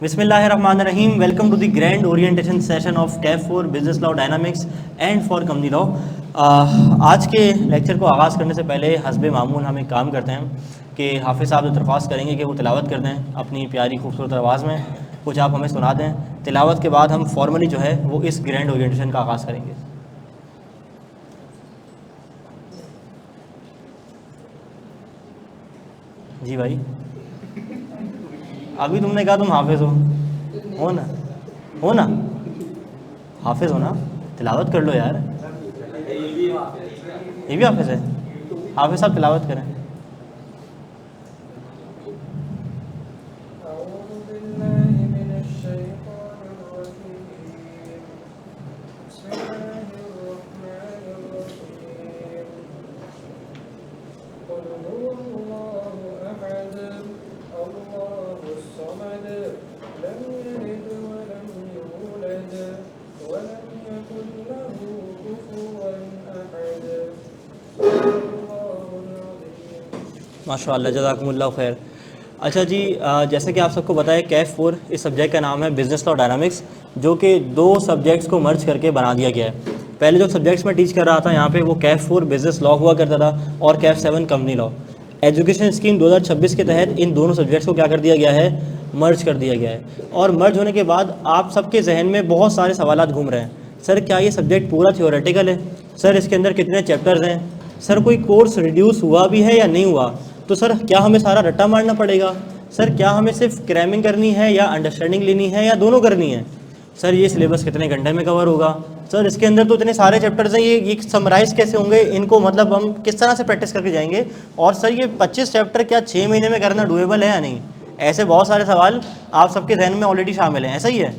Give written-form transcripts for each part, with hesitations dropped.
बिस्मिल्लाहिर्रहमानिर्रहीम। Welcome to the grand orientation session of CAF for business law dynamics and for company law. आज के lecture को आगाज़ करने से पहले हस्बे मामूल हम एक काम करते हैं कि हाफिज़ साहब से दरख्वास्त करेंगे कि वो तिलावत कर दें अपनी प्यारी खूबसूरत आवाज़ में, कुछ आप हमें सुना दें। तिलावत के बाद हम फॉर्मली जो है वो इस ग्रैंड ओरिएंटेशन का आगाज़ करेंगे। जी भाई, अभी तुमने कहा तुम हाफिज़ हो ना, हो ना, हाफिज़ हो ना, तिलावत कर लो यार। ये भी हाफिज़ है। हाफिज़ साहब तिलावत करें। माशाअल्लाह, जज़ाकुमुल्लाह खैर। अच्छा जी, जैसे कि आप सबको पता है कैफ 4 इस सब्जेक्ट का नाम है बिज़नेस लॉ डायनामिक्स, जो कि दो सब्जेक्ट्स को मर्ज करके बना दिया गया है। पहले जो सब्जेक्ट्स मैं टीच कर रहा था यहाँ पे वो कैफ 4 बिज़नेस लॉ हुआ करता था और Kaif 7 company law. Education scheme 2026 के तहत इन दोनों सब्जेक्ट्स को क्या कर दिया गया है, मर्ज कर दिया गया है। और मर्ज होने के बाद आप सबके जहन में बहुत सारे सवालात घूम रहे हैं। सर क्या ये सब्जेक्ट पूरा थियोरेटिकल है? सर इसके अंदर कितने चैप्टर्स हैं? सर कोई कोर्स रिड्यूस हुआ भी है या नहीं हुआ? तो सर क्या हमें सारा रट्टा मारना पड़ेगा? सर क्या हमें सिर्फ क्रैमिंग करनी है या अंडरस्टैंडिंग लेनी है या दोनों करनी है? सर ये सिलेबस कितने घंटे में कवर होगा? सर इसके अंदर तो इतने सारे चैप्टर्स हैं, ये समराइज़ कैसे होंगे? इनको मतलब हम किस तरह से प्रैक्टिस करके जाएंगे? और सर ये 25 चैप्टर क्या 6 महीने में करना डूएबल है या नहीं? ऐसे बहुत सारे सवाल आप सबके जहन में ऑलरेडी शामिल हैं, ऐसा ही है?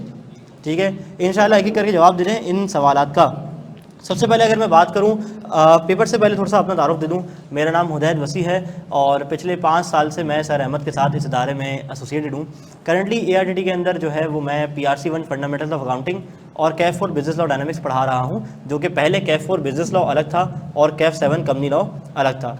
ठीक है, इंशाल्लाह एक एक करके जवाब दे रहे हैं इन सवालात का। सबसे पहले अगर मैं बात करूं, पेपर से पहले थोड़ा सा अपना तारुफ दे दूं। मेरा नाम हुदैत वसी है और पिछले 5 साल से मैं सर अहमद के साथ इस इदारे में एसोसिएटेड हूं। करंटली ARTT के अंदर जो है वो मैं PRC 1 फंडामेंटल्स ऑफ अकाउंटिंग और कैफ 4 बिजनेस लॉ डायनामिक्स पढ़ा रहा हूं, जो कि पहले कैफ 4 बिजनेस लॉ अलग था और कैफ 7 कंपनी लॉ अलग था।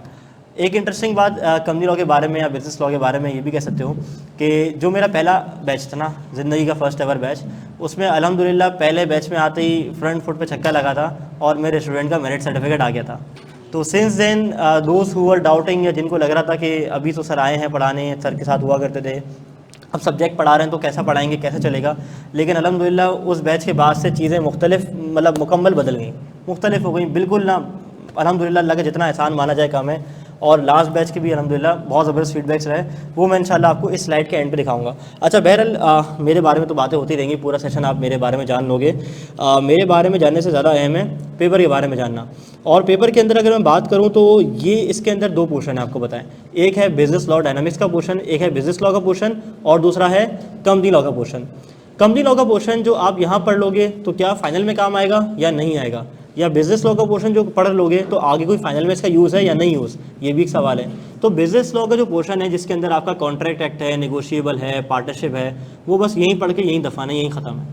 एक इंटरेस्टिंग बात कंपनी लॉ के बारे में या बिजनेस लॉ के बारे में ये भी कह सकते हो कि जो मेरा पहला बैच था ना, ज़िंदगी का फर्स्ट एवर बैच, उसमें अल्हम्दुलिल्लाह पहले बैच में आते ही फ्रंट फुट पे छक्का लगा था और मेरे स्टूडेंट का मेरिट सर्टिफिकेट आ गया था। तो सिंस देन दोस्त हु वर डाउटिंग या जिनको लग रहा था कि अभी तो सर आए हैं पढ़ाने, सर के साथ हुआ करते थे, अब सब्जेक्ट पढ़ा रहे हैं तो कैसा पढ़ाएंगे, कैसे चलेगा, लेकिन अल्हम्दुलिल्लाह उस बैच के बाद से चीज़ें मुख्तलिफ मतलब मुकम्मल बदल गई, मुख्तलिफ हो गई बिल्कुल ना। अल्हम्दुलिल्लाह अल्लाह का जितना एहसान माना जाए कम है। और लास्ट बैच के भी अल्हम्दुलिल्लाह बहुत ज़बरदस्त फीडबैक्स रहे, वो मैं इंशाल्लाह आपको इस स्लाइड के एंड पे दिखाऊंगा। अच्छा बहरहाल मेरे बारे में तो बातें होती रहेंगी, पूरा सेशन आप मेरे बारे में जान लोगे। मेरे बारे में जानने से ज़्यादा अहम है पेपर के बारे में जानना। और पेपर के अंदर अगर मैं बात करूँ तो ये इसके अंदर 2 पोर्शन है, आपको बताएं। एक है बिजनेस लॉ डायनामिक्स का पोर्शन, एक है बिजनेस लॉ का पोर्शन, और दूसरा है कंपनी लॉ का पोर्शन। कंपनी लॉ का पोर्शन जो आप यहाँ पढ़ लोगे तो क्या फाइनल में काम आएगा या नहीं आएगा, या बिजनेस लॉ का पोर्शन जो पढ़ लोगे तो आगे कोई फाइनल में इसका यूज़ है या नहीं यूज़, ये भी एक सवाल है। तो बिजनेस लॉ का जो पोर्शन है जिसके अंदर आपका कॉन्ट्रैक्ट एक्ट है, नेगोशिएबल है, पार्टनरशिप है, वो बस यहीं पढ़ के यहीं दफाना, यहीं ख़त्म है।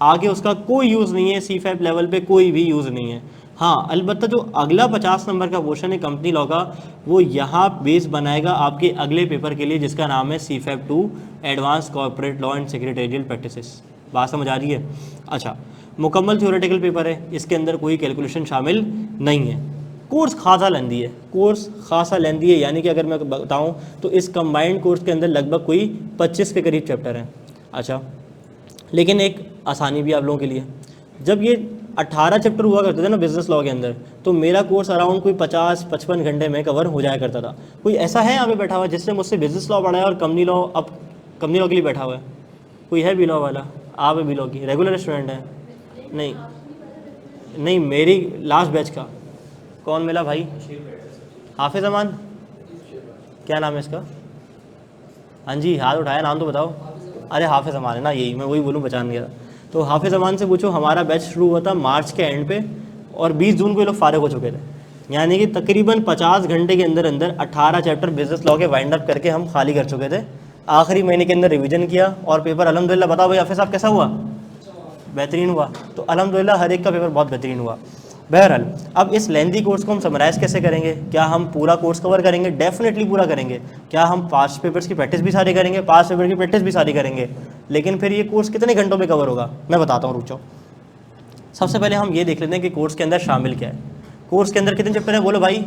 आगे उसका कोई यूज़ नहीं है, C5 लेवल पे कोई भी यूज़ नहीं है। हाँ अलबत्ता जो अगला 50 नंबर का पोर्शन है कंपनी लॉ का, वो यहाँ बेस बनाएगा आपके अगले पेपर के लिए जिसका नाम है C5 2 advance corporate law and secretarial practices. बात समझ आ रही है? अच्छा, मुकम्मल थ्योरेटिकल पेपर है, इसके अंदर कोई कैलकुलेशन शामिल नहीं है। कोर्स खासा लेंदी है, कोर्स खासा लेंदी है, यानी कि अगर मैं बताऊं तो इस कंबाइंड कोर्स के अंदर लगभग कोई 25 के करीब चैप्टर हैं। अच्छा, लेकिन एक आसानी भी आप लोगों के लिए, जब ये 18 चैप्टर हुआ करते थे ना बिजनेस लॉ के अंदर, तो मेरा कोर्स अराउंड कोई 50-55 घंटे में कवर हो जाया करता था। कोई ऐसा है यहाँ पे बैठा हुआ जिसने मुझसे बिजनेस लॉ पढ़ा है और कंपनी लॉ, अब कंपनी लॉ के लिए बैठा हुआ है? कोई है बी लॉ वाला? आप है बी लॉ की रेगुलर स्टूडेंट है? नहीं नहीं, मेरी लास्ट बैच का कौन मिला भाई? हाफिज़ अमान, क्या नाम है इसका? हाँ जी, हाथ उठाया, नाम तो बताओ। अरे हाफिज़ अमान है ना, यही मैं वही बोलूँ, पहचान गया था। तो हाफिज़ अमान से पूछो, हमारा बैच शुरू हुआ था मार्च के एंड पे और 20 जून को ये लोग फारिग हो चुके थे, यानी कि तकरीबन 50 घंटे के अंदर अंदर 18 चैप्टर बिजनेस लॉ के वाइंड अप करके हम खाली कर चुके थे। आखिरी महीने के अंदर रिवीजन किया और पेपर अल्हम्दुलिल्लाह, बताओ भाई हाफिज़ साहब कैसा हुआ? बेहतरीन हुआ। तो अल्हम्दुलिल्लाह हर एक का पेपर बहुत बेहतरीन हुआ। बहरहाल अब इस लेंथी कोर्स को हम समराइज कैसे करेंगे? क्या हम पूरा कोर्स कवर करेंगे? डेफिनेटली पूरा करेंगे। क्या हम पास्ट पेपर्स की प्रैक्टिस भी सारी करेंगे? पास्ट पेपर की प्रैक्टिस भी सारी करेंगे। लेकिन फिर ये कोर्स कितने घंटों में कवर होगा? मैं बताता हूँ, रुक जाओ। सबसे पहले हम ये देख लेते हैं कि कोर्स के अंदर शामिल क्या है। कोर्स के अंदर कितने चैप्टर हैं? बोलो भाई,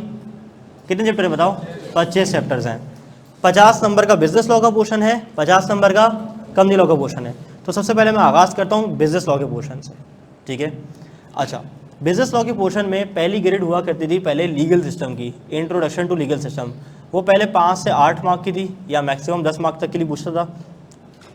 कितने चैप्टर हैं बताओ? 25 चैप्टर्स हैं। 50 नंबर का बिजनेस लॉ का पोर्शन है, 50 नंबर का कंपनी लॉ का पोर्शन है। तो सबसे पहले मैं आगाज़ करता हूँ बिजनेस लॉ के पोर्शन से, ठीक है। अच्छा, बिजनेस लॉ के पोर्शन में पहली ग्रेड हुआ करती थी पहले लीगल सिस्टम की, इंट्रोडक्शन टू लीगल सिस्टम। वो पहले 5 से 8 मार्क की थी या मैक्सिमम 10 मार्क तक के लिए पूछता था।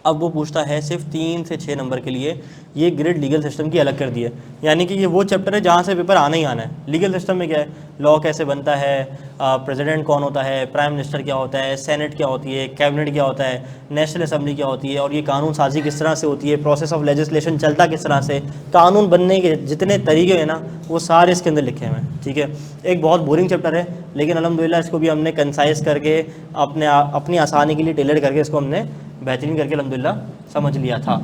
अब वो पूछता है सिर्फ 3 से 6 नंबर के लिए। ये ग्रेड लीगल सिस्टम की अलग कर दी है, यानी कि ये वो चैप्टर है जहाँ से पेपर आना ही आना है। लीगल सिस्टम में क्या है? लॉ कैसे बनता है, प्रेसिडेंट कौन होता है, प्राइम मिनिस्टर क्या होता है, सेनेट क्या होती है, कैबिनेट क्या होता है, नेशनल असेंबली क्या होती है, और ये कानून साजी किस तरह से होती है, प्रोसेस ऑफ लेजिस्लेशन चलता किस तरह से, कानून बनने के जितने तरीके हैं ना, वो सारे इसके अंदर लिखे हुए हैं, ठीक है। एक बहुत बोरिंग चैप्टर है, लेकिन अल्हम्दुलिल्लाह इसको भी हमने कंसाइज करके अपनी आसानी के लिए टेलर करके इसको हमने बेहतरीन करके अल्हम्दुलिल्लाह समझ लिया था।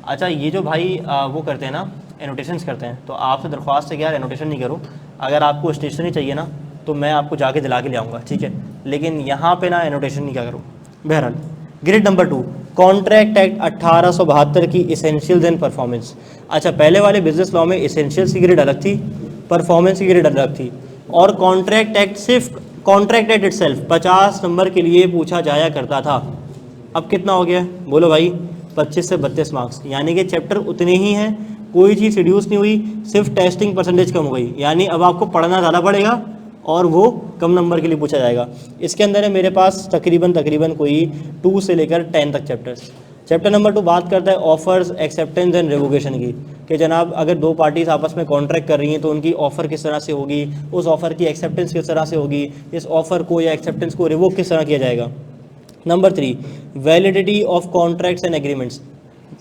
अच्छा, ये जो भाई वो करते हैं ना, एनोटेशंस करते हैं, तो आपसे दरख्वास्त है कि यार एनोटेशन नहीं करो। अगर आपको स्टेशनरी चाहिए ना तो मैं आपको जाके दिला के ले आऊँगा, ठीक है, लेकिन यहाँ पे ना एनोटेशन नहीं क्या करो। बहरहाल ग्रेड नंबर 2, कॉन्ट्रैक्ट एक्ट 1872 की इसेंशियल्स एंड परफॉर्मेंस। अच्छा, पहले वाले बिजनेस लॉ में इसेंशियल्स की ग्रेड अलग थी, परफॉर्मेंस की ग्रेड अलग थी, और कॉन्ट्रैक्ट एक्ट सिर्फ कॉन्ट्रैक्ट एक्ट इटसेल्फ 50 नंबर के लिए पूछा जाया करता था। अब कितना हो गया? बोलो भाई, 25 से 32 मार्क्स, यानी कि चैप्टर उतने ही हैं, कोई चीज़ रिड्यूस नहीं हुई, सिर्फ टेस्टिंग परसेंटेज कम हो गई। यानी अब आपको पढ़ना ज़्यादा पड़ेगा और वो कम नंबर के लिए पूछा जाएगा। इसके अंदर है मेरे पास तकरीबन कोई 2 से लेकर 10 तक चैप्टर्स। चैप्टर नंबर 2 बात करता है ऑफर्स, एक्सेप्टेंस एंड रिवोकेशन की, कि जनाब अगर दो पार्टीज आपस में कॉन्ट्रैक्ट कर रही हैं तो उनकी ऑफ़र किस तरह से होगी, उस ऑफ़र की एक्सेप्टेंस किस तरह से होगी, इस ऑफ़र को या एक्सेप्टेंस को रिवोक किस तरह किया जाएगा। Number 3, validity of contracts and agreements,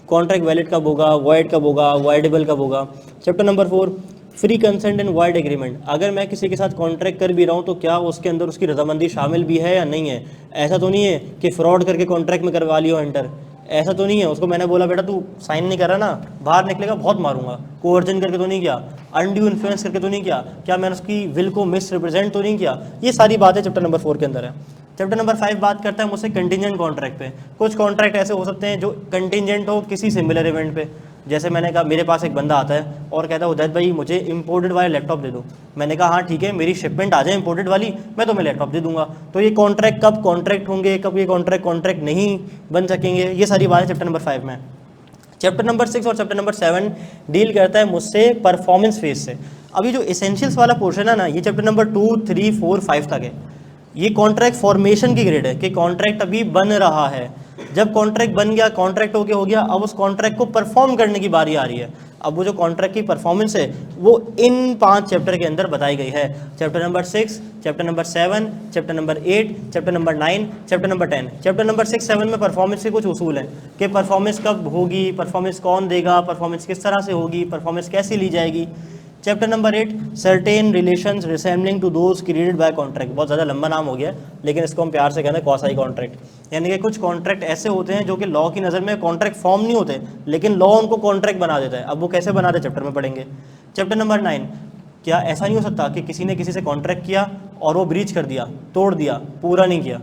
contract valid कब होगा, वॉइड कब होगा, वॉइडेबल कब होगा। Chapter number 4, free consent and wide agreement, अगर मैं किसी के साथ कॉन्ट्रैक्ट कर भी रहा हूँ तो क्या उसके अंदर उसकी रजामंदी शामिल भी है या नहीं है। ऐसा तो नहीं है कि फ्रॉड करके कॉन्ट्रैक्ट में करवा लियो एंटर, ऐसा तो नहीं है। उसको मैंने बोला बेटा तू साइन नहीं कर रहा ना, बाहर निकलेगा बहुत मारूंगा, कोवर्जन करके तो नहीं किया, अनड्यू इन्फ्लुएंस करके तो नहीं किया, क्या मैंने उसकी विल को मिस रिप्रेजेंट तो नहीं किया। ये सारी बातें चैप्टर नंबर 4 के अंदर है। चैप्टर नंबर 5 बात करता है मुझसे कंटिजेंट कॉन्ट्रैक्ट पे। कुछ कॉन्ट्रैक्ट ऐसे हो सकते हैं जो कंटिजेंट हो किसी सिमिलर इवेंट पे। जैसे मैंने कहा, मेरे पास एक बंदा आता है और कहता है उदैत भाई मुझे इंपोर्टेड वाला लैपटॉप दे दो। मैंने कहा हाँ ठीक है, मेरी शिपमेंट आ जाए इंपोर्टेड वाली, मैं तुम्हें लैपटॉप दे दूंगा। तो ये कॉन्ट्रैक्ट कब कॉन्ट्रैक्ट होंगे, कब ये कॉन्ट्रैक्ट नहीं बन सकेंगे, ये सारी बातें चैप्टर नंबर 5 में। चैप्टर नंबर 6 और चैप्टर नंबर 7 डील करता है मुझसे परफॉर्मेंस फेज से। अभी जो एसेंशियल्स वाला पोर्शन है ना, ये चैप्टर नंबर 2, 3, 4, 5 तक है। ये कॉन्ट्रैक्ट फॉर्मेशन की ग्रेड है कि कॉन्ट्रैक्ट अभी बन रहा है। जब कॉन्ट्रैक्ट बन गया, कॉन्ट्रैक्ट होके हो गया, अब उस कॉन्ट्रैक्ट को परफॉर्म करने की बारी आ रही है। अब वो जो कॉन्ट्रैक्ट की परफॉर्मेंस है वो इन 5 चैप्टर के अंदर बताई गई है। Chapter number 6, chapter number 7, chapter number 8, chapter number 9, chapter number 10। Chapter number 6, 7 में परफॉर्मेंस के कुछ उसूल हैं कि परफॉर्मेंस कब होगी, परफॉर्मेंस कौन देगा, परफॉर्मेंस किस तरह से होगी, परफॉर्मेंस कैसे ली जाएगी। Chapter number 8, certain relations resembling to those created by contract. बहुत ज़्यादा लंबा नाम हो गया, लेकिन इसको हम प्यार से कहते हैं क्वासी कॉन्ट्रैक्ट। यानी कि कुछ कॉन्ट्रैक्ट ऐसे होते हैं जो कि लॉ की नज़र में कॉन्ट्रैक्ट फॉर्म नहीं होते, लेकिन लॉ उनको कॉन्ट्रैक्ट बना देता है। अब वो कैसे बनाते हैं चैप्टर में पढ़ेंगे। चैप्टर नंबर 9, क्या ऐसा नहीं हो सकता कि किसी ने किसी से कॉन्ट्रैक्ट किया और वो ब्रीच कर दिया, तोड़ दिया, पूरा नहीं किया,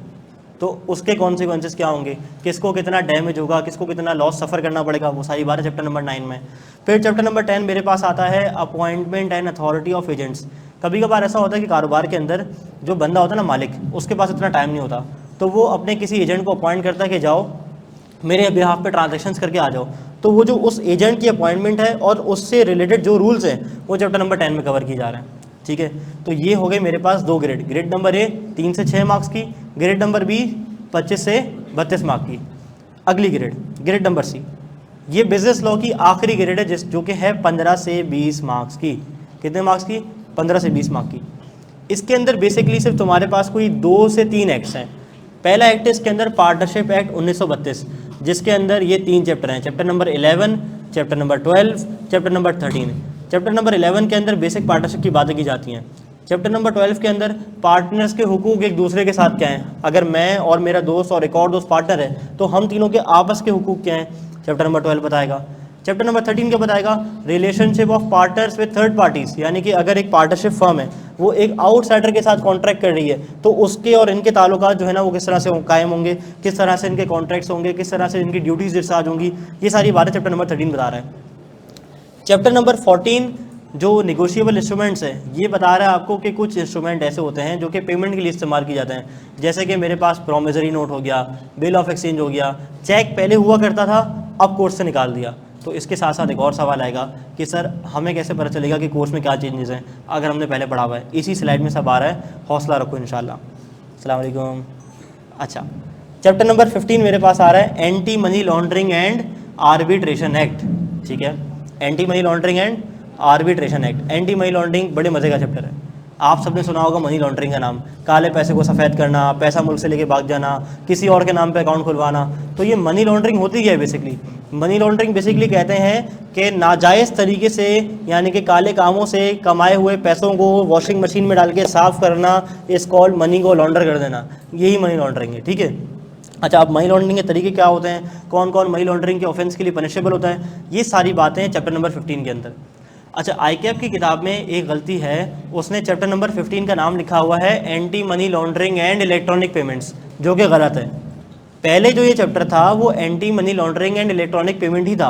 तो उसके कॉन्सिक्वेंसेस क्या होंगे, किसको कितना डैमेज होगा, किसको कितना लॉस सफ़र करना पड़ेगा, वो सारी बातें चैप्टर नंबर 9 में। फिर चैप्टर नंबर 10 मेरे पास आता है appointment and authority of agents. कभी कभार ऐसा होता है कि कारोबार के अंदर जो बंदा होता है ना, मालिक, उसके पास इतना टाइम नहीं होता, तो वो अपने किसी एजेंट को अपॉइंट करता है कि जाओ मेरे बिहाफ पे ट्रांजैक्शंस करके आ जाओ। तो वो जो उस एजेंट की अपॉइंटमेंट है और उससे रिलेटेड जो रूल्स हैं वो चैप्टर नंबर 10 में कवर किए जा रहे हैं, ठीक है। तो ये हो गए मेरे पास 2 ग्रेड। ग्रेड नंबर ए 3 से 6 मार्क्स की, ग्रेड नंबर बी 25 से 32 मार्क की। अगली ग्रेड, ग्रेड नंबर सी, ये बिजनेस लॉ की आखिरी ग्रेड है जो कि है 15 से 20 मार्क्स की। कितने मार्क्स की? 15 से 20 मार्क की। इसके अंदर बेसिकली सिर्फ तुम्हारे पास कोई 2 से 3 एक्ट्स हैं। पहला एक्ट है इसके अंदर पार्टनरशिप एक्ट 1932, जिसके अंदर ये 3 चैप्टर हैं, chapter number 11, chapter number 12, chapter number 13। Chapter number 11 के अंदर बेसिक पार्टनरशिप की बातें की जाती हैं। चैप्टर नंबर 12 के अंदर पार्टनर्स के हुकूक एक दूसरे के साथ क्या हैं, अगर मैं और मेरा दोस्त और एक और दोस्त पार्टनर है तो हम तीनों के आपस के हुकूक क्या हैं, चैप्टर नंबर 12 बताएगा। चैप्टर नंबर 13 क्या बताएगा, relationship of partners with third parties, यानी कि अगर एक पार्टनरशिप फर्म है वो एक आउटसाइडर के साथ कॉन्ट्रैक्ट कर रही है तो उसके और इनके ताल्लुकात जो है ना वो किस तरह से कायम होंगे, किस तरह से इनके कॉन्ट्रैक्ट्स होंगे, किस तरह से इनकी ड्यूटीज डिस्चार्ज होंगी, ये सारी बातें चैप्टर नंबर 13 बता रहा है। चैप्टर नंबर 14 जो निगोशिएबल इंस्ट्रूमेंट्स है ये बता रहा है आपको कि कुछ इंस्ट्रूमेंट ऐसे होते हैं जो कि पेमेंट के लिए इस्तेमाल किए जाते हैं, जैसे कि मेरे पास प्रोमिसरी नोट हो गया, बिल ऑफ एक्सचेंज हो गया, चेक पहले हुआ करता था अब कोर्स से निकाल दिया। तो इसके साथ साथ एक और सवाल आएगा कि सर हमें कैसे पता चलेगा कि कोर्स में क्या चेंजेस हैं अगर हमने पहले पढ़ा हुआ है। इसी स्लाइड में सब आ रहा है, हौसला रखो इंशाल्लाह। अस्सलाम वालेकुम। अच्छा, चैप्टर नंबर 15 मेरे पास आ रहा है anti money laundering and arbitration act. ठीक है, anti money laundering and arbitration act. Anti money laundering बड़े मज़े का चैप्टर है, आप सबने सुना होगा मनी लॉन्ड्रिंग का नाम, काले पैसे को सफ़ेद करना, पैसा मुल्क से लेके भाग जाना, किसी और के नाम पे अकाउंट खुलवाना। तो ये मनी लॉन्ड्रिंग होती क्या है बेसिकली? मनी लॉन्ड्रिंग बेसिकली कहते हैं कि नाजायज़ तरीके से यानी कि काले कामों से कमाए हुए पैसों को वॉशिंग मशीन में डाल के साफ़ करना, इस कॉल मनी को लॉन्डर कर देना, यही मनी लॉन्ड्रिंग है। ठीक है, अच्छा, अब मनी लॉन्ड्रिंग के तरीके क्या होते हैं, कौन कौन मनी लॉन्ड्रिंग के ऑफेंस के लिए पनिशेबल होता है, ये सारी बातें चैप्टर नंबर 15 के अंदर। अच्छा, आईकैप की किताब में एक गलती है, उसने चैप्टर नंबर 15 का नाम लिखा हुआ है anti money laundering and electronic payments, जो कि गलत है। पहले जो ये चैप्टर था वो anti money laundering and electronic payment ही था,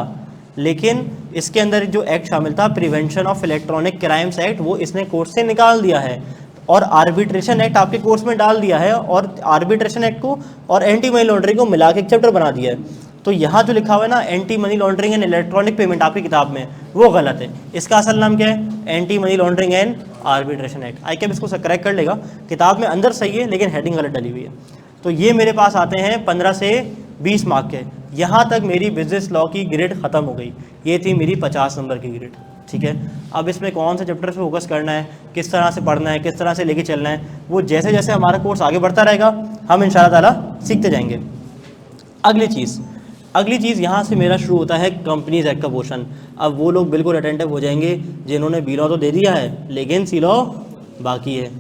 लेकिन इसके अंदर जो एक्ट शामिल था prevention of electronic crimes act, वो इसने कोर्स से निकाल दिया है और आर्बिट्रेशन एक्ट आपके कोर्स में डाल दिया है, और आर्बिट्रेशन एक्ट को और एंटी मनी लॉन्ड्रिंग को मिला के एक चैप्टर बना दिया है। तो यहाँ जो लिखा हुआ है ना anti money laundering and electronic payment आपकी किताब में, वो गलत है। इसका असल नाम क्या है? Anti money laundering and arbitration act. ICAP इसको करेक्ट कर लेगा, किताब में अंदर सही है लेकिन हेडिंग गलत डली हुई है। तो ये मेरे पास आते हैं 15 से 20 मार्क के। यहाँ तक मेरी बिजनेस लॉ की ग्रेड ख़त्म हो गई, ये थी मेरी 50 नंबर की ग्रेड। ठीक है, अब इसमें कौन से चैप्टर पे फोकस करना है, किस तरह से पढ़ना है, किस तरह से लेके चलना है, वो जैसे जैसे हमारा कोर्स आगे बढ़ता रहेगा हम इंशाअल्लाह ताला सीखते जाएंगे। अगली चीज़ यहाँ से मेरा शुरू होता है कंपनीज एक्ट का पोर्शन। अब वो लोग बिल्कुल अटेंटिव हो जाएंगे जिन्होंने बी लॉ तो दे दिया है लेकिन सी लॉ बाकी है।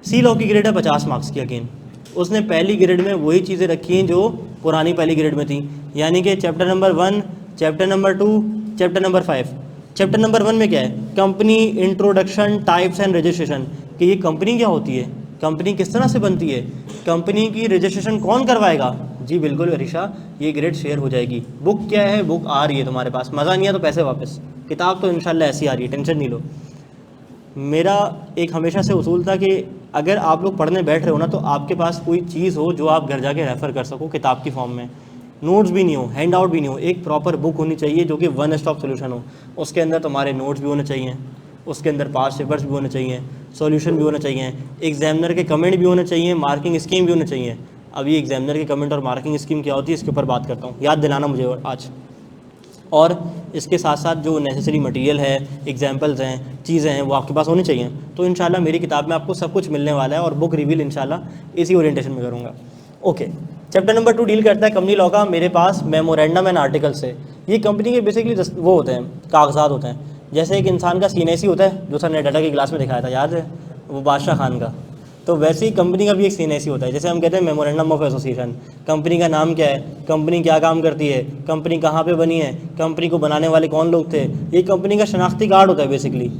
सी लॉ की ग्रेड है 50 मार्क्स की। अगेन उसने पहली ग्रेड में वही चीज़ें रखी हैं जो पुरानी पहली ग्रेड में थी, यानी कि chapter number 1, chapter number 2, chapter number 5। Chapter number 1 में क्या है? Company introduction, types and registration, कि ये कंपनी क्या होती है, कंपनी किस तरह से बनती है, कंपनी की रजिस्ट्रेशन कौन करवाएगा। जी बिल्कुल अरीशा, ये ग्रेड शेयर हो जाएगी। बुक क्या है? बुक आ रही है तुम्हारे पास, मज़ा नहीं है तो पैसे वापस। किताब तो इंशाल्लाह ऐसी आ रही है, टेंशन नहीं लो। मेरा एक हमेशा से उसूल था कि अगर आप लोग पढ़ने बैठ रहे हो ना तो आपके पास कोई चीज़ हो जो आप घर जाके रेफ़र कर सको किताब की फॉर्म में, नोट्स भी नहीं हो, हैंड आउट भी नहीं हो, एक प्रॉपर बुक होनी चाहिए जो कि वन स्टॉप सोल्यूशन हो। उसके अंदर तुम्हारे नोट्स भी होने चाहिए, उसके अंदर पास पेपर्स भी होने चाहिए, सॉल्यूशन भी होने चाहिए, एग्जामिनर के कमेंट भी होने चाहिए, मार्किंग स्कीम भी होने चाहिए। अभी एग्जामिनर के कमेंट और मार्किंग स्कीम क्या होती है इसके ऊपर बात करता हूँ, याद दिलाना मुझे आज। और इसके साथ साथ जो नेसेसरी मटेरियल है, एग्जाम्पल्स हैं, चीज़ें हैं, वो आपके पास होनी चाहिए। तो इंशाल्लाह मेरी किताब में आपको सब कुछ मिलने वाला है और बुक रिवील इंशाल्लाह इसी ओरिएंटेशन में करूँगा। ओके, चैप्टर नंबर 2 डील करता है कंपनी लॉ का। मेरे पास मेमोरेंडम एंड आर्टिकल्स है। ये कंपनी के बेसिकली वो होते हैं, कागजात होते हैं। जैसे एक इंसान का CNAC होता है जो सर ने डाटा की क्लास में दिखाया था, याद है वो बादशाह खान का, तो वैसे ही कंपनी का भी एक CNAC होता है। जैसे हम कहते हैं मेमोरेंडम ऑफ एसोसिएशन, कंपनी का नाम क्या है, कंपनी क्या काम करती है, कंपनी कहाँ पे बनी है, कंपनी को बनाने वाले कौन लोग थे, ये कंपनी का शनाख्ती कार्ड होता है बेसिकली।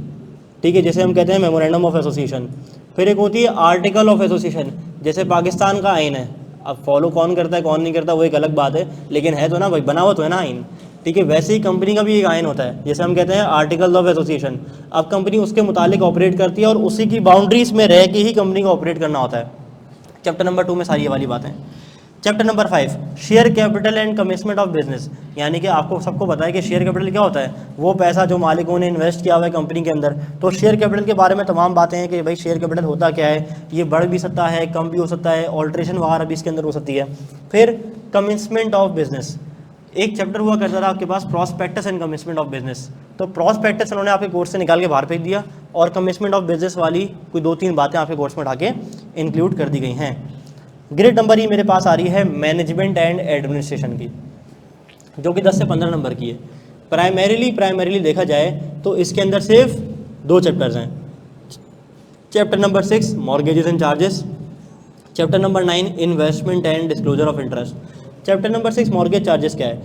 ठीक है, जैसे हम कहते हैं मेमोरेंडम ऑफ एसोसिएशन। फिर एक होती है आर्टिकल ऑफ एसोसिएशन, जैसे पाकिस्तान का आइन है, अब फॉलो कौन करता है कौन नहीं करता वो एक अलग बात है, लेकिन है तो ना भाई, बना हुआ तो है ना आइन। ठीक है, वैसे ही कंपनी का भी एक आइन होता है, जैसे हम कहते हैं आर्टिकल ऑफ एसोसिएशन। अब कंपनी उसके मुतालिक ऑपरेट करती है और उसी की बाउंड्रीज में रह के ही कंपनी को ऑपरेट करना होता है। चैप्टर नंबर 2 में सारी ये वाली बातें। Chapter number 5 share capital and commitment of business, यानी कि आपको सबको पता है कि शेयर कैपिटल क्या होता है, वो पैसा जो मालिकों ने इन्वेस्ट किया हुआ है कंपनी के अंदर। तो शेयर कैपिटल के बारे में तमाम बातें हैं कि भाई शेयर कैपिटल होता क्या है, ये बढ़ भी सकता है, कम भी हो सकता है, ऑल्ट्रेशन वगैरह भी इसके अंदर हो सकती है। फिर कमिटमेंट ऑफ बिजनेस, एक चैप्टर हुआ करता था आपके पास prospectus and commitment of business. तो प्रॉस्पेक्टस उन्होंने आपके कोर्स से निकाल के बाहर फेंक दिया और कमिटमेंट ऑफ बिजनेस वाली कोई 2-3 बातें आपके कोर्स में उठा के इंक्लूड कर दी गई हैं। ग्रेड नंबर ही मेरे पास आ रही है मैनेजमेंट एंड एडमिनिस्ट्रेशन की, जो कि 10 से 15 नंबर की है। प्राइमरीली देखा जाए तो इसके अंदर सिर्फ 2 चैप्टर्स हैं। Chapter number 6 mortgages and charges, chapter number 9 investment and disclosure of interest. Chapter number 6 mortgage charges क्या है,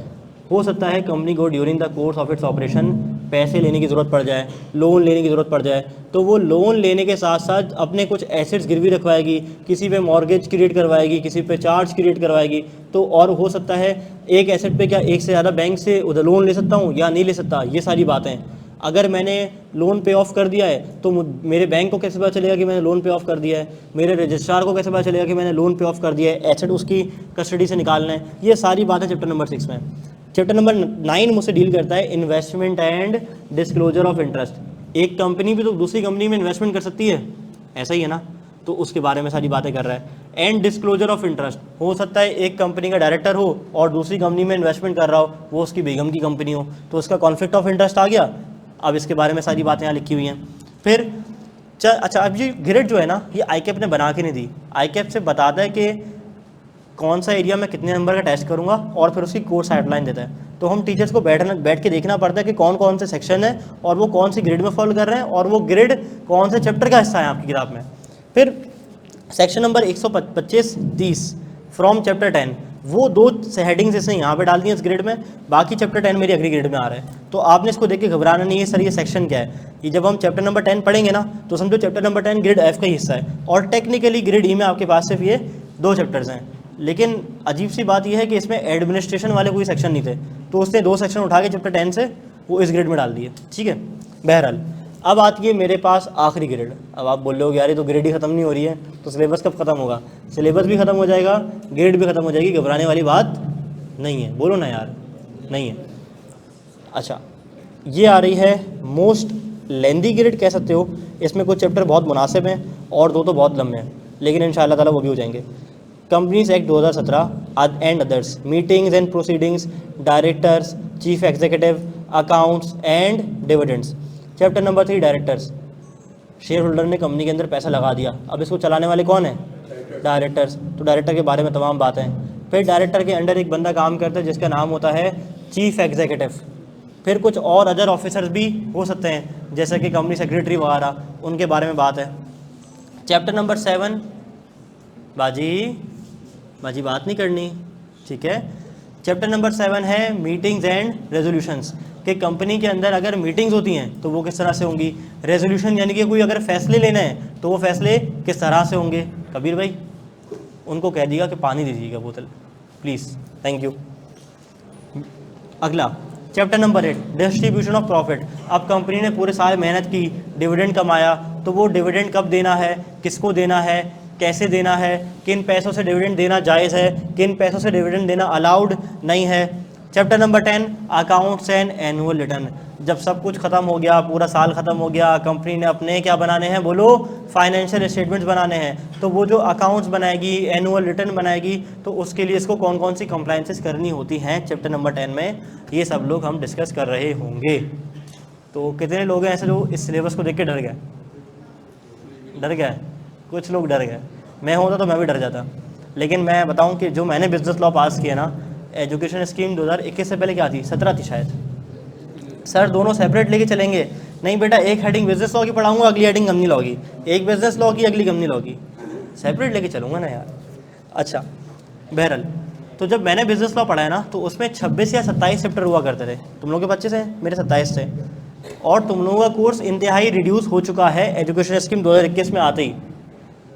हो सकता है कंपनी को during the course of its operation पैसे लेने की ज़रूरत पड़ जाए, लोन लेने की ज़रूरत पड़ जाए, तो वो लोन लेने के साथ साथ अपने कुछ एसेट्स गिरवी रखवाएगी, किसी पे मॉर्गेज क्रिएट करवाएगी, किसी पे चार्ज क्रिएट करवाएगी। तो और हो सकता है एक एसेट पे क्या एक से ज़्यादा बैंक से उधर लोन ले सकता हूँ या नहीं ले सकता, ये सारी बातें। अगर मैंने लोन पे ऑफ कर दिया है तो मेरे बैंक को कैसे पता चलेगा कि मैंने लोन पे ऑफ कर दिया है, मेरे रजिस्ट्रार को कैसे पता चलेगा कि मैंने लोन पे ऑफ कर दिया है, एसेट उसकी कस्टडी से निकालना है। ये सारी बातें चैप्टर नंबर 6 में। चैप्टर नंबर 9 मुझसे डील करता है investment and disclosure of interest. एक कंपनी भी तो दूसरी कंपनी में इन्वेस्टमेंट कर सकती है, ऐसा ही है ना, तो उसके बारे में सारी बातें कर रहा है। एंड डिस्क्लोजर ऑफ इंटरेस्ट, हो सकता है एक कंपनी का डायरेक्टर हो और दूसरी कंपनी में इन्वेस्टमेंट कर रहा हो, वो उसकी बेगम की कंपनी हो, तो उसका कॉन्फ्लिक्ट ऑफ इंटरेस्ट आ गया। अब इसके बारे में सारी बातें यहाँ लिखी हुई हैं। फिर अच्छा, अब ये ग्रिड जो है ना, ये आईकैप ने बना के नहीं दी। आईकैप से बताता है कि कौन सा एरिया में कितने नंबर का टेस्ट करूँगा और फिर उसकी कोर्स आउटलाइन देता है। तो हम टीचर्स को बैठ के देखना पड़ता है कि कौन कौन से सेक्शन है और वो कौन सी ग्रिड में फॉलो कर रहे हैं और वो ग्रिड कौन से चैप्टर का हिस्सा है आपकी किताब में। फिर सेक्शन नंबर 125-30 फ्रॉम चैप्टर 10, वो 2 हेडिंग्स इसने यहाँ पे डाल दी हैं इस ग्रेड में, बाकी चैप्टर 10 मेरी अगली ग्रेड में आ रहा है। तो आपने इसको देख के घबराना नहीं है सर ये सेक्शन क्या है। ये जब हम चैप्टर नंबर 10 पढ़ेंगे ना, तो समझो चैप्टर नंबर 10 ग्रेड एफ का ही हिस्सा है और टेक्निकली ग्रेड ई में आपके पास सिर्फ ये 2 चैप्टर्स हैं। लेकिन अजीब सी बात यह है कि इसमें एडमिनिस्ट्रेशन वाले कोई सेक्शन नहीं थे, तो उसने 2 सेक्शन उठा के चैप्टर 10 से वो इस ग्रेड में डाल दिए। ठीक है, बहरहाल अब आती है मेरे पास आखिरी ग्रेड। अब आप बोल रहे हो यार ये तो ग्रेड ही ख़त्म नहीं हो रही है, तो सिलेबस कब ख़त्म होगा? सिलेबस भी ख़त्म हो जाएगा, ग्रेड भी ख़त्म हो जाएगी, घबराने वाली बात नहीं है, बोलो ना यार, नहीं है। अच्छा, ये आ रही है मोस्ट लेंदी ग्रेड कह सकते हो। इसमें कुछ चैप्टर बहुत मुनासिब हैं और 2 तो बहुत लंबे हैं, लेकिन इंशाअल्लाह ताला वो भी हो जाएंगे। Companies act 2017 and others, meetings and proceedings, directors, chief executive, accounts and dividends. Chapter number 3 directors, share holder ने कंपनी के अंदर पैसा लगा दिया, अब इसको चलाने वाले कौन है? डायरेक्टर्स। तो डायरेक्टर के बारे में तमाम बातें। फिर डायरेक्टर के अंडर एक बंदा काम करता है जिसका नाम होता है चीफ एग्जीक्यूटिव। फिर कुछ और अदर ऑफिसर्स भी हो सकते हैं जैसे कि कंपनी सेक्रेटरी वगैरह, उनके बारे में बात है। चैप्टर नंबर 7, बाजी बात नहीं करनी, ठीक है। चैप्टर नंबर 7 है मीटिंग्स एंड रेजोल्यूशंस, कि कंपनी के अंदर अगर मीटिंग्स होती हैं तो वो किस तरह से होंगी, रेजोल्यूशन यानी कि कोई अगर फैसले लेना है तो वो फैसले किस तरह से होंगे। कबीर भाई उनको कह दिएगा कि पानी दीजिएगा बोतल प्लीज़, थैंक यू। अगला chapter number 8 distribution of profit. अब कंपनी ने पूरे साल मेहनत की, डिविडेंड कमाया, तो वो डिविडेंड कब देना है, किसको देना है, कैसे देना है, किन पैसों से डिविडेंड देना जायज़ है, किन पैसों से डिविडेंड देना अलाउड नहीं है। Chapter number 10 accounts and annual return. जब सब कुछ ख़त्म हो गया, पूरा साल ख़त्म हो गया, कंपनी ने अपने क्या बनाने हैं, बोलो फाइनेंशियल स्टेटमेंट्स बनाने हैं, तो वो जो अकाउंट्स बनाएगी, एनुअल रिटर्न बनाएगी, तो उसके लिए इसको कौन कौन सी कंप्लाइंसेस करनी होती हैं चैप्टर नंबर 10 में, ये सब लोग हम डिस्कस कर रहे होंगे। तो कितने लोग हैं ऐसे जो इस सिलेबस को देख के डर गए? कुछ लोग डर गए। मैं होता तो मैं भी डर जाता। लेकिन मैं बताऊं कि जो मैंने बिजनेस लॉ पास किया ना, एजुकेशन स्कीम 2021 से पहले क्या थी, 17 थी शायद। सर दोनों सेपरेट लेके चलेंगे? नहीं बेटा, एक हेडिंग बिजनेस लॉ की पढ़ाऊंगा, अगली हेडिंग कंपनी लॉ की, एक बिजनेस लॉ की, अगली कंपनी लॉ की, सेपरेट लेके चलूँगा ना यार। अच्छा, बहरहाल तो जब मैंने बिजनेस लॉ पढ़ा है ना, तो उसमें 26 या 27 चैप्टर हुआ करते थे। तुम लोगों के 25 हैं, मेरे 27 थे, और तुम लोगों का कोर्स इंतहाई रिड्यूस हो चुका है एजुकेशन स्कीम 2021 में आते ही।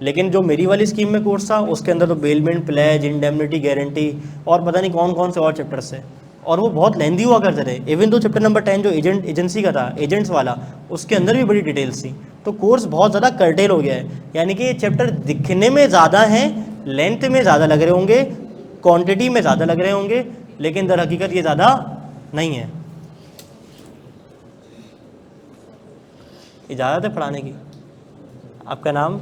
लेकिन जो मेरी वाली स्कीम में कोर्स था उसके अंदर तो बेलमेंट, प्लेज, इंडेमनिटी, गारंटी और पता नहीं कौन कौन से और चैप्टर्स थे, और वो बहुत लेंदी हुआ करते थे। इवन तो चैप्टर नंबर 10 जो एजेंसी का था, एजेंट्स वाला, उसके अंदर भी बड़ी डिटेल्स थी। तो कोर्स बहुत ज़्यादा कर्टेल हो गया है, यानी कि ये चैप्टर दिखने में ज़्यादा हैं, लेंथ में ज़्यादा लग रहे होंगे, क्वान्टिटी में ज़्यादा लग रहे होंगे, लेकिन दर हकीकत ये ज़्यादा नहीं है। इजाज़त है पढ़ाने की? आपका नाम?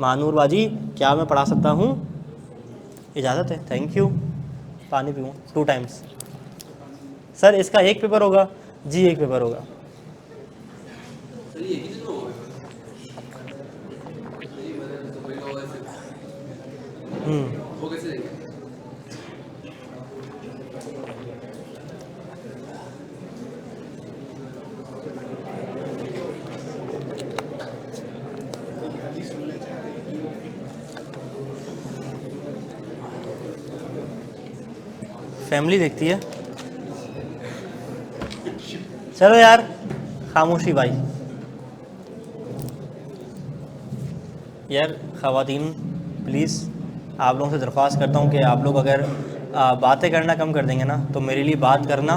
मानूर बाजी, क्या मैं पढ़ा सकता हूँ? इजाज़त है, थैंक यू। पानी पीऊँ 2 टाइम्स। सर इसका एक पेपर होगा? जी एक पेपर होगा। फैमिली देखती है। चलो यार, खामोशी भाई। यार ख़वातीन, प्लीज़ आप लोगों से दरख्वास्त करता हूँ कि आप लोग अगर बातें करना कम कर देंगे ना, तो मेरे लिए बात करना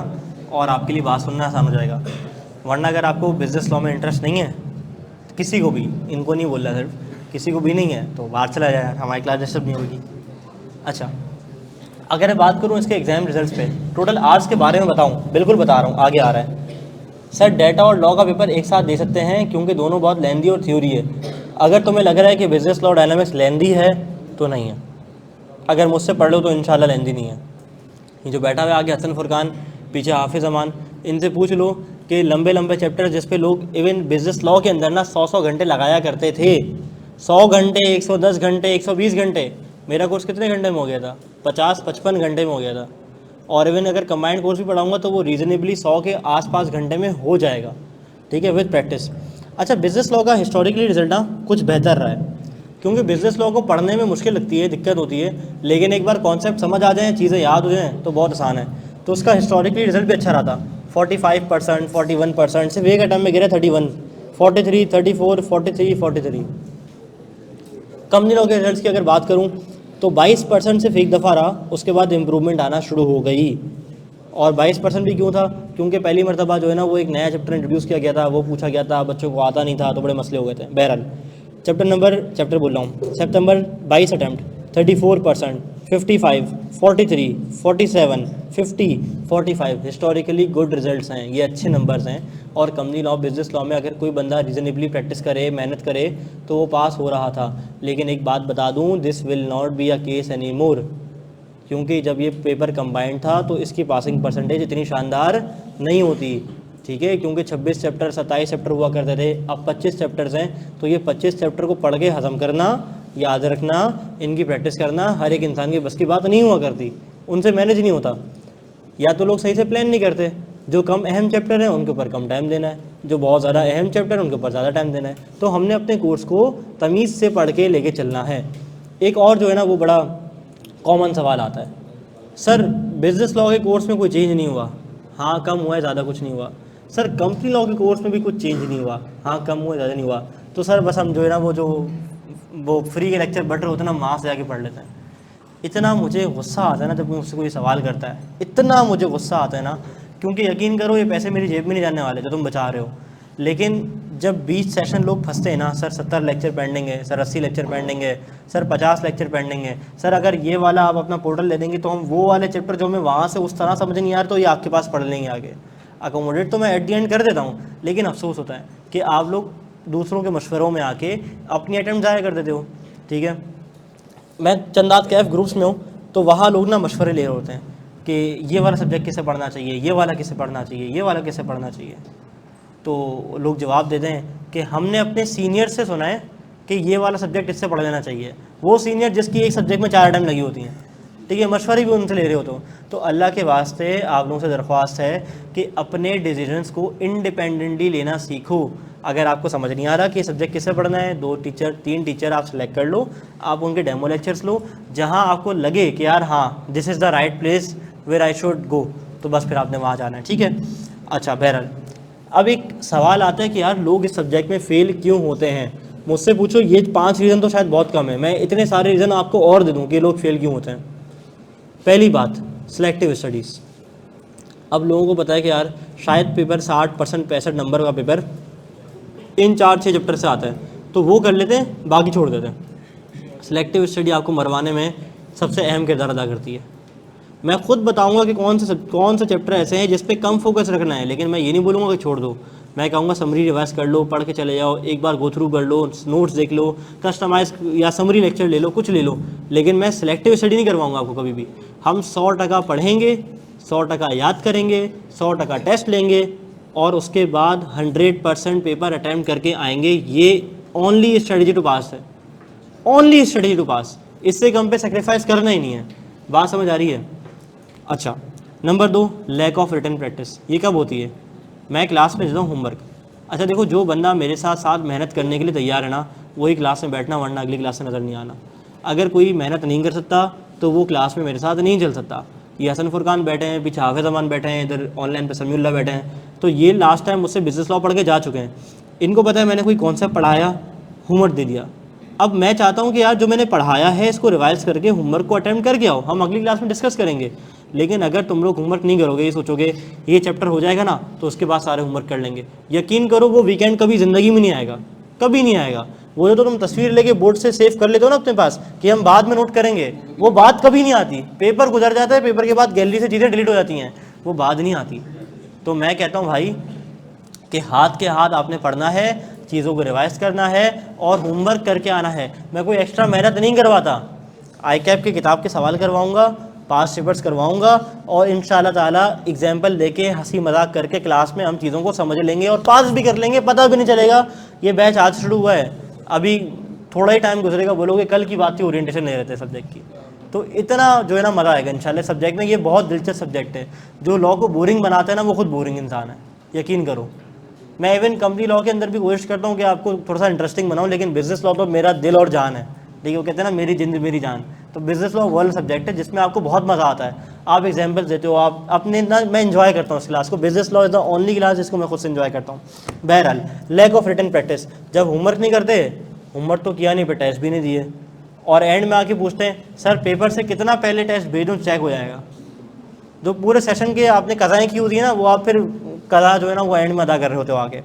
और आपके लिए बात सुनना आसान हो जाएगा। वरना अगर आपको बिज़नेस लॉ में इंटरेस्ट नहीं है, किसी को भी, इनको नहीं बोल रहा सिर्फ, किसी को भी नहीं है, तो बाहर चला जाए, हमारी क्लास डिस्टर्ब नहीं होगी। अच्छा, अगर मैं बात करूँ इसके एग्ज़ाम रिजल्ट्स पे, टोटल आर्ट्स के बारे में बताऊँ, बिल्कुल बता रहा हूँ, आगे आ रहा है। सर डेटा और लॉ का पेपर एक साथ दे सकते हैं क्योंकि दोनों बहुत लेंदी और थ्योरी है। अगर तुम्हें लग रहा है कि बिजनेस लॉ डायनामिक्स लेंदी है तो नहीं है, अगर मुझसे पढ़ लो तो इंशाल्लाह लेंदी नहीं है। ये जो बैठा हुआ है आगे हसन फुरकान, पीछे हाफिज़ अमान, इनसे पूछ लो कि लंबे लंबे चैप्टर जिस पे लोग इवन बिजनेस लॉ के अंदर ना 100 घंटे लगाया करते थे, 100 घंटे, 110 घंटे, 120 घंटे, मेरा कोर्स कितने घंटे में हो गया था? 50-55 घंटे में हो गया था। और इवन अगर कंबाइंड कोर्स भी पढ़ाऊंगा तो वो रीजनेबली 100 के आसपास घंटे में हो जाएगा, ठीक है, विद प्रैक्टिस। अच्छा, बिजनेस लॉ का हिस्टोरिकली रिजल्ट ना कुछ बेहतर रहा है, क्योंकि बिजनेस लॉ को पढ़ने में मुश्किल लगती है, दिक्कत होती है, लेकिन एक बार कॉन्सेप्ट समझ आ जाए, चीज़ें याद हो जाएँ तो बहुत आसान है। तो उसका हिस्टोरिकली रिजल्ट भी अच्छा रहा था। 45%, 41%, सिर्फ एक अटैम्प्ट में गिरा 31, 43, 34, 43, 43। कंपनी लॉ के रिजल्ट्स की अगर बात करूँ तो 22% सिर्फ एक दफ़ा रहा, उसके बाद इम्प्रूवमेंट आना शुरू हो गई। और 22% भी क्यों था? क्योंकि पहली मरतबा जो है ना वो एक नया चैप्टर इंट्रोड्यूस किया गया था, वो पूछा गया था, बच्चों को आता नहीं था, तो बड़े मसले हो गए थे। बहरहाल चैप्टर बोल रहा हूँ, सितंबर 22 अटैम्प्ट, 34%, 55, 43, 47, 50, 45 हिस्टोरिकली गुड रिजल्ट्स हैं, ये अच्छे नंबर्स हैं। और कंपनी लॉ, बिजनेस लॉ में अगर कोई बंदा रीजनेबली प्रैक्टिस करे, मेहनत करे, तो वो पास हो रहा था। लेकिन एक बात बता दूँ, this will not be a case any more, क्योंकि जब ये पेपर कंबाइंड था तो इसकी पासिंग परसेंटेज इतनी शानदार नहीं होती, ठीक है, क्योंकि 26 चैप्टर, 27 चैप्टर हुआ करते थे, अब 25 चैप्टर्स हैं। तो ये 25 चैप्टर को पढ़ के हज़म करना, याद रखना, इनकी प्रैक्टिस करना हर एक इंसान की बस की बात नहीं हुआ करती, उनसे मैनेज नहीं होता। या तो लोग सही से प्लान नहीं करते, जो कम अहम चैप्टर हैं उनके ऊपर कम टाइम देना है, जो बहुत ज़्यादा अहम चैप्टर हैं उनके ऊपर ज़्यादा टाइम देना है। तो हमने अपने कोर्स को तमीज़ से पढ़ के लेके चलना है। एक और जो है ना वो बड़ा कॉमन सवाल आता है, सर बिजनेस लॉ के कोर्स में कोई चेंज नहीं हुआ? हाँ कम हुआ है, ज़्यादा कुछ नहीं हुआ। सर कंपनी लॉ के कोर्स में भी कुछ चेंज नहीं हुआ? हाँ कम हुआ, ज़्यादा नहीं हुआ। तो सर बस हम जो है ना वो फ्री के लेक्चर बट रहे होते हैं ना, वहाँ से जाके पढ़ लेते हैं। इतना मुझे गुस्सा आता है ना जब मुझसे कोई सवाल करता है, इतना मुझे गुस्सा आता है ना, क्योंकि यकीन करो ये पैसे मेरी जेब में नहीं जाने वाले जो तुम बचा रहे हो। लेकिन जब 20 सेशन लोग फंसते हैं ना, सर 70 लेक्चर पेंडिंग है, सर 80 लेक्चर पेंडिंग है, सर 50 लेक्चर पेंडिंग है, सर अगर ये वाला आप अपना पोर्टल ले देंगे तो हम वो वाले चैप्टर जो हमें वहाँ से उस तरह समझ नहीं आ रहा तो ये आपके पास पढ़ लेंगे आगे। अकोमोडेट तो मैं एट दी एंड कर देता हूँ, लेकिन अफसोस होता है कि आप लोग दूसरों के मशवरों में आके अपनी अटैम्प्ट ज़ाया कर देते हो, ठीक है। मैं चंदात कैफ ग्रुप्स में हूँ, तो वहाँ लोग ना मशवरे ले रहे होते हैं कि ये वाला सब्जेक्ट किसे पढ़ना चाहिए, ये वाला किसे पढ़ना चाहिए, ये वाला किसे पढ़ना चाहिए। तो लोग जवाब देते हैं कि हमने अपने सीनियर से सुना है कि ये वाला सब्जेक्ट इससे पढ़ लेना चाहिए, वो सीनियर जिसकी एक सब्जेक्ट में 4 अटैम्प्ट लगी होती हैं, ठीक है, मशवरे भी उनसे ले रहे हो। तो अल्लाह के वास्ते आप लोगों से दरख्वास्त है कि अपने डिसीजंस को इंडिपेंडेंटली लेना सीखो। अगर आपको समझ नहीं आ रहा कि सब्जेक्ट किसे पढ़ना है, 2 टीचर 3 टीचर आप सेलेक्ट कर लो, आप उनके डेमो लेक्चर्स लो, जहाँ आपको लगे कि यार हाँ this is the right place where I should go, तो बस फिर आपने वहाँ जाना है, ठीक है। अच्छा बहरहाल, अब एक सवाल आता है कि यार लोग इस सब्जेक्ट में फ़ेल क्यों होते हैं? मुझसे पूछो, ये 5 रीज़न तो शायद बहुत कम है, मैं इतने सारे रीज़न आपको और दे दूँ कि लोग फेल क्यों होते हैं। पहली बात, सिलेक्टिव स्टडीज़। अब लोगों को पता है कि यार शायद पेपर 60% 65 नंबर का पेपर इन 4-6 चैप्टर से आता है, तो वो कर लेते हैं, बाकी छोड़ देते हैं। सिलेक्टिव स्टडी आपको मरवाने में सबसे अहम किरदार अदा करती है। मैं खुद बताऊंगा कि कौन से चैप्टर ऐसे हैं जिस पे कम फोकस रखना है, लेकिन मैं ये नहीं बोलूँगा कि छोड़ दो। मैं कहूँगा समरी रिवाइज कर लो, पढ़ के चले जाओ, एक बार गो थ्रू कर लो, नोट्स देख लो, कस्टमाइज या समरी लेक्चर ले लो, कुछ ले लो, लेकिन मैं सिलेक्टिव स्टडी नहीं करवाऊँगा आपको कभी भी। हम 100% पढ़ेंगे, 100% याद करेंगे, 100% टेस्ट लेंगे और उसके बाद 100% पेपर अटैम्प्ट करके आएंगे। ये ओनली स्ट्रेटजी टू पास है, ओनली स्ट्रेटजी टू पास। इससे कम पे सेक्रीफाइस करना ही नहीं है। बात समझ आ रही है? अच्छा, number 2, lack of written practice. ये कब होती है? मैं क्लास में देता हूँ होमवर्क। अच्छा देखो, जो बंदा मेरे साथ साथ मेहनत करने के लिए तैयार है ना, वही क्लास में बैठना, वरना अगली क्लास में नज़र नहीं आना। अगर कोई मेहनत नहीं कर सकता तो वो क्लास में मेरे साथ नहीं चल सकता। ये हसन फुरकान बैठे हैं, पीछे हाफिज़ अमान बैठे हैं, इधर ऑनलाइन पे समीउल्लाह बैठे हैं। तो ये लास्ट टाइम मुझसे बिजनेस लॉ पढ़ के जा चुके हैं। इनको पता है मैंने कोई कॉन्सेप्ट पढ़ाया, होमवर्क दे दिया। अब मैं चाहता हूँ कि यार जो मैंने पढ़ाया है इसको रिवाइज करके होमवर्क को अटेम्प्ट करके आओ, हम अगली क्लास में डिस्कस करेंगे। लेकिन अगर तुम लोग होमवर्क नहीं करोगे, ये सोचोगे ये चैप्टर हो जाएगा ना तो उसके बाद सारे होमवर्क कर लेंगे, यकीन करो वो वीकेंड कभी ज़िंदगी में नहीं आएगा, कभी नहीं आएगा। वो जो तो तुम तस्वीर लेके बोर्ड से सेव कर लेते हो ना अपने पास कि हम बाद में नोट करेंगे, वो बात कभी नहीं आती। पेपर गुजर जाता है, पेपर के बाद गैलरी से चीज़ें डिलीट हो जाती हैं, वो बात नहीं आती। तो मैं कहता हूँ भाई कि हाथ के हाथ आपने पढ़ना है, चीज़ों को रिवाइज करना है और होमवर्क करके आना है। मैं कोई एक्स्ट्रा मेहनत नहीं करवाता, आई कैप की किताब के सवाल करवाऊँगा, पास पेपर्स करवाऊँगा और इंशाल्लाह ताला एग्जाम्पल देके हंसी मजाक करके क्लास में हम चीज़ों को समझ लेंगे और पास भी कर लेंगे। पता भी नहीं चलेगा ये बैच आज शुरू हुआ है, अभी थोड़ा ही टाइम गुजरेगा, बोलोगे कल की बात थी, ओरिएंटेशन नहीं रहते सब्जेक्ट की। तो इतना जो है ना मज़ा आएगा इंशाल्लाह सब्जेक्ट में। ये बहुत दिलचस्प सब्जेक्ट है। जो लॉ को बोरिंग बनाता है ना वो खुद बोरिंग इंसान है, यकीन करो। मैं इवन कंपनी लॉ के अंदर भी कोशिश करता हूँ कि आपको थोड़ा सा इंटरेस्टिंग बनाऊँ, लेकिन बिजनेस लॉ तो मेरा दिल और जान है, ठीक है। वो कहते हैं ना मेरी जिंद मेरी जान। तो बिजनेस लॉ वर्ल्ड सब्जेक्ट है जिसमें आपको बहुत मज़ा आता है, आप एग्जाम्पल्स देते हो, आप अपने ना, मैं इन्जॉय करता हूँ इस क्लास को। Business law is the only class जिसको मैं खुद से इन्जॉय करता हूँ। बहरहाल लैक ऑफ रिटन प्रैक्टिस, जब होमवर्क नहीं करते, होमवर्क तो किया नहीं पर टेस्ट भी नहीं दिए, और एंड में आके पूछते हैं सर पेपर से कितना पहले टेस्ट भेज दूँ चेक हो जाएगा। जो पूरे सेशन के आपने कज़ाएँ की होती है ना, वो आप फिर कज़ा जो है ना वो एंड में अदा कर रहे होते हो आके।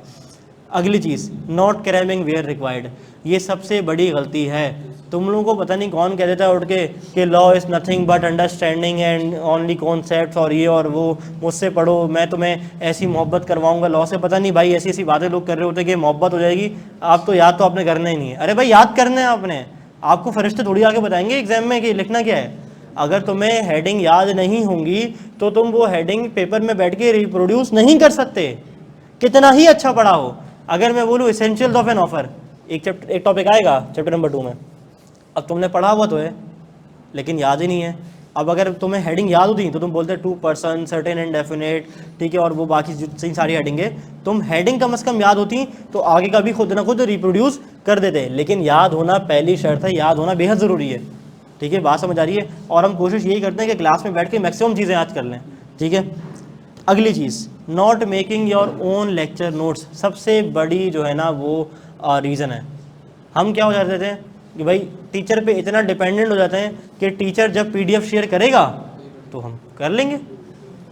अगली चीज़, नॉट क्रैमिंग वेयर रिक्वायर्ड, ये सबसे बड़ी गलती है। तुम लोगों को पता नहीं कौन कह देता है उठ के कि law is nothing but understanding and only concepts और ये और वो, मुझसे पढ़ो, मैं तुम्हें ऐसी मोहब्बत करवाऊंगा लॉ से। पता नहीं भाई ऐसी ऐसी बातें लोग कर रहे होते कि मोहब्बत हो जाएगी। आप तो याद तो आपने करना ही नहीं है। अरे भाई याद करना है आपने, आपको फरिश्ते थोड़ी आके बताएंगे एग्जाम में कि लिखना क्या है। अगर तुम्हें हेडिंग याद नहीं होंगी तो तुम वो हेडिंग पेपर में बैठ के रिप्रोड्यूस नहीं कर सकते, कितना ही अच्छा पढ़ा हो। अगर मैं बोलूँ एसेंशियल्स ऑफ एन ऑफर, एक टॉपिक आएगा चैप्टर नंबर 2 में, अब तुमने पढ़ा हुआ तो है लेकिन याद ही नहीं है। अब अगर तुम्हें हेडिंग याद होती तो तुम बोलते 2%, सर्टेन एंड डेफिनेट, ठीक है, और वो बाकी जितनी सारी हेडिंग है, तुम हेडिंग कम से कम याद होती तो आगे का भी खुद ना खुद रिप्रोड्यूस कर देते। लेकिन याद होना पहली शर्त है, याद होना बेहद ज़रूरी है, ठीक है, बात समझ आ रही है। और हम कोशिश यही करते हैं कि क्लास में बैठ के मैक्सिमम चीज़ें याद कर लें, ठीक है। अगली चीज़, not making your own lecture notes, सबसे बड़ी जो है ना वो रीज़न है। हम क्या हो जाते थे कि भाई टीचर पे इतना डिपेंडेंट हो जाते हैं कि टीचर जब PDF शेयर करेगा तो हम कर लेंगे।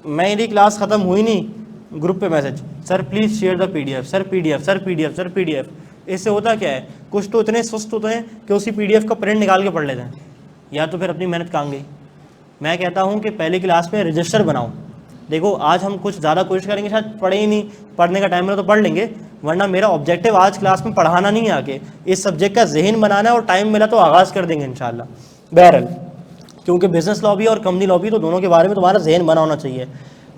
मेरी क्लास ख़त्म हुई नहीं, ग्रुप पे message, sir please share the PDF, sir PDF, sir PDF, sir PDF। इससे होता क्या है, कुछ तो इतने सुस्त होते हैं कि उसी PDF का प्रिंट निकाल के पढ़ लेते हैं, या तो फिर अपनी मेहनत काम गई। मैं कहता हूँ कि पहली क्लास में रजिस्टर बनाओ। देखो आज हम कुछ ज़्यादा कोशिश करेंगे, शायद पढ़े ही नहीं, पढ़ने का टाइम मिला तो पढ़ लेंगे, वरना मेरा ऑब्जेक्टिव आज क्लास में पढ़ाना नहीं है, आके इस सब्जेक्ट का जहन बनाना है, और टाइम मिला तो आगाज़ कर देंगे इंशाल्लाह। बहरहाल क्योंकि बिजनेस लॉ भी और कंपनी लॉ भी, तो दोनों के बारे में तुम्हारा जहन बना होना चाहिए।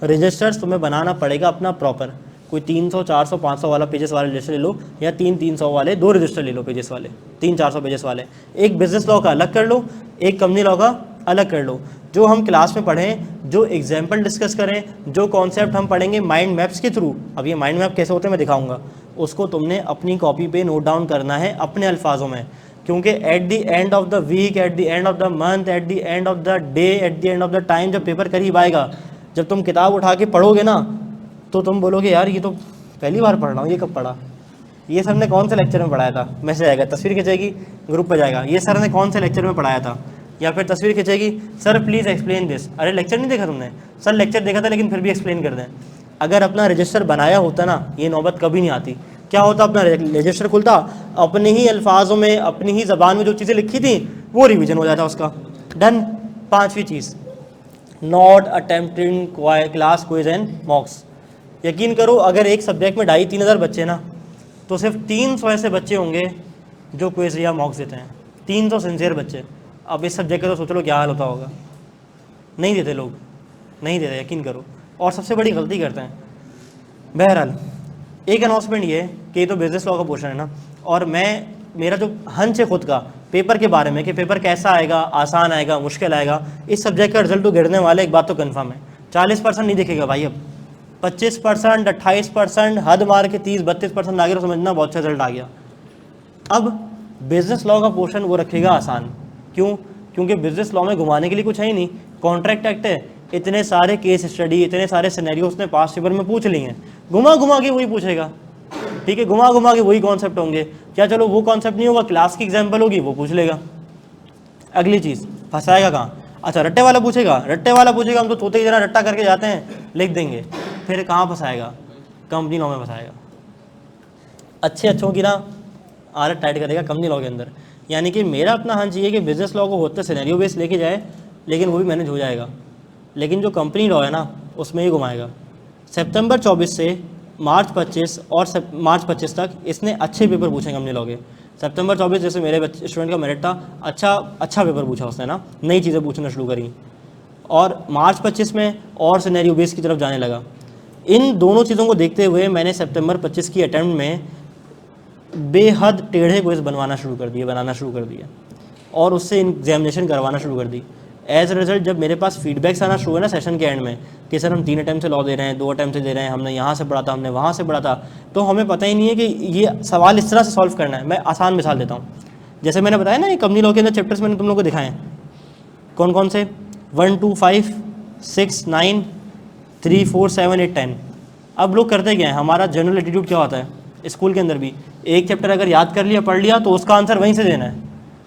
रजिस्टर्स तुम्हें बनाना पड़ेगा अपना प्रॉपर, कोई 300, 400, 500 वाला पेजेस वाले रजिस्टर ले लो, या 300 वाले 2 रजिस्टर ले लो पेजेस वाले, 300-400 पेजेस वाले। एक बिजनेस लॉ का अलग कर लो, एक कंपनी लॉ का अलग कर लो। जो हम क्लास में पढ़ें, जो एग्जाम्पल डिस्कस करें, जो कॉन्सेप्ट हम पढ़ेंगे माइंड मैप्स के थ्रू, अब ये माइंड मैप कैसे होते हैं मैं दिखाऊंगा, उसको तुमने अपनी कॉपी पे नोट डाउन करना है अपने अल्फाजों में। क्योंकि at the end of the week, at the end of the month, at the end of the day, at the end of the time, जब पेपर करीब आएगा, जब तुम किताब उठा के पढ़ोगे ना, तो तुम बोलोगे यार ये तो पहली बार पढ़ रहा हूँ, ये कब पढ़ा, ये सर ने कौन से लेक्चर में पढ़ाया था। मैसेज आएगा, तस्वीर खिंचेगी, ग्रुप पर जाएगा, ये सर ने कौन से लेक्चर में पढ़ाया था। या फिर तस्वीर खिंचेगी, सर प्लीज़ एक्सप्लेन दिस। अरे लेक्चर नहीं देखा तुमने, सर लेक्चर देखा था लेकिन फिर भी एक्सप्लेन कर दें। अगर अपना रजिस्टर बनाया होता ना, ये नौबत कभी नहीं आती। क्या होता, अपना रजिस्टर खुलता, अपने ही अल्फाजों में, अपनी ही ज़बान में जो चीज़ें लिखी थी वो रिवीजन हो जाता उसका, डन। 5वीं चीज़, not attempting class quiz and mocks. यकीन करो अगर एक सब्जेक्ट में 2,500-3 हज़ार बच्चे ना, तो सिर्फ 300 ऐसे बच्चे होंगे जो क्विज या मॉक्स देते हैं, 300 सिंसियर बच्चे। अब इस सब्जेक्ट का तो सोच लो क्या हाल होता होगा। नहीं देते लोग, नहीं देते, यकीन करो, और सबसे बड़ी गलती करते हैं। बहरहाल एक अनाउंसमेंट ये है कि ये तो बिजनेस लॉ का पोर्शन है ना, और मेरा जो हंच है खुद का पेपर के बारे में कि पेपर कैसा आएगा, आसान आएगा, मुश्किल आएगा, इस सब्जेक्ट का रिजल्ट तो गिरने वाला है, एक बात तो कन्फर्म है। 40% नहीं दिखेगा भाई, अब 25%, 28%, हद मार के 30-32% आ गया तो समझना बहुत अच्छा रिजल्ट आ गया। अब बिजनेस लॉ का पोर्शन वो रखेगा आसान, क्यों? क्योंकि बिजनेस लॉ में घुमाने के लिए कुछ है ही नहीं। कॉन्ट्रैक्ट एक्ट है, इतने सारे केस स्टडी, इतने सारे सिनेरियो उसने पास्ट पेपर में पूछ लिए हैं, घुमा घुमा के वही पूछेगा, ठीक है, घुमा घुमा के वही कॉन्सेप्ट होंगे। क्या चलो वो कॉन्सेप्ट नहीं होगा, क्लास की एग्जाम्पल होगी वो पूछ लेगा। अगली चीज़, फंसाएगा कहाँ? अच्छा रट्टे वाला पूछेगा, रट्टे वाला पूछेगा, हम तो तोते की तरह रट्टा करके जाते हैं, लिख देंगे, फिर कहाँ फंसाएगा? कंपनी लॉ में फंसाएगा। अच्छों की ना आदत टाइट करेगा कंपनी लॉ के अंदर। यानी कि मेरा अपना हाँ चाहिए कि बिजनेस लॉ को होते सिनेरियो बेस लेके जाए, लेकिन वो भी मैनेज हो जाएगा। लेकिन जो कंपनी लॉ है ना उसमें ही घुमाएगा। सितंबर 24 से मार्च 25 और मार्च 25 तक इसने अच्छे पेपर पूछे कंपनी लॉ के। सितंबर 24 जैसे मेरे स्टूडेंट का मेरिट था, अच्छा पेपर पूछा उसने ना, नई चीज़ें पूछना शुरू करी। और मार्च 25 में और सिनेरियो बेस की तरफ जाने लगा। इन दोनों चीज़ों को देखते हुए मैंने सितंबर 25 की अटैम्प्ट में बेहद टेढ़े क्विज बनाना शुरू कर दिया और उससे एग्जामिनेशन करवाना शुरू कर दी। एज रिजल्ट जब मेरे पास फीडबैक्स आना शुरू हुआ ना सेशन के एंड में कि सर हम 3 अटैम्प्ट से लॉ दे रहे हैं, 2 अटैम्प्ट से दे रहे हैं, हमने यहाँ से पढ़ा था, हमने वहाँ से पढ़ा था, तो हमें पता ही नहीं है कि ये सवाल इस तरह से सॉल्व करना है। मैं आसान मिसाल देता हूँ, जैसे मैंने बताया ना ये कंपनी लॉ के अंदर चैप्टर्स मैंने तुम लोगों को दिखाए हैं, कौन कौन से, 1, 2, 5, 6, 9, 3, 4, 7, 8, 10। अब लोग करते क्या है, हमारा जनरल एटीट्यूड क्या होता है स्कूल के अंदर भी, एक चैप्टर अगर याद कर लिया, पढ़ लिया, तो उसका आंसर वहीं से देना है।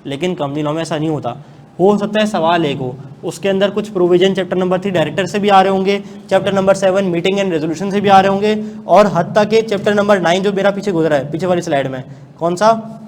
लेकिन कंपनी लॉ में ऐसा नहीं होता। हो सकता है सवाल एक हो, उसके अंदर कुछ प्रोविजन चैप्टर नंबर 3 डायरेक्टर से भी आ रहे होंगे, chapter number 7 meeting and resolution से भी आ रहे होंगे, और हत्ता के चैप्टर नंबर 9 जो मेरा पीछे गुजरा है पीछे वाली स्लाइड में, कौन सा,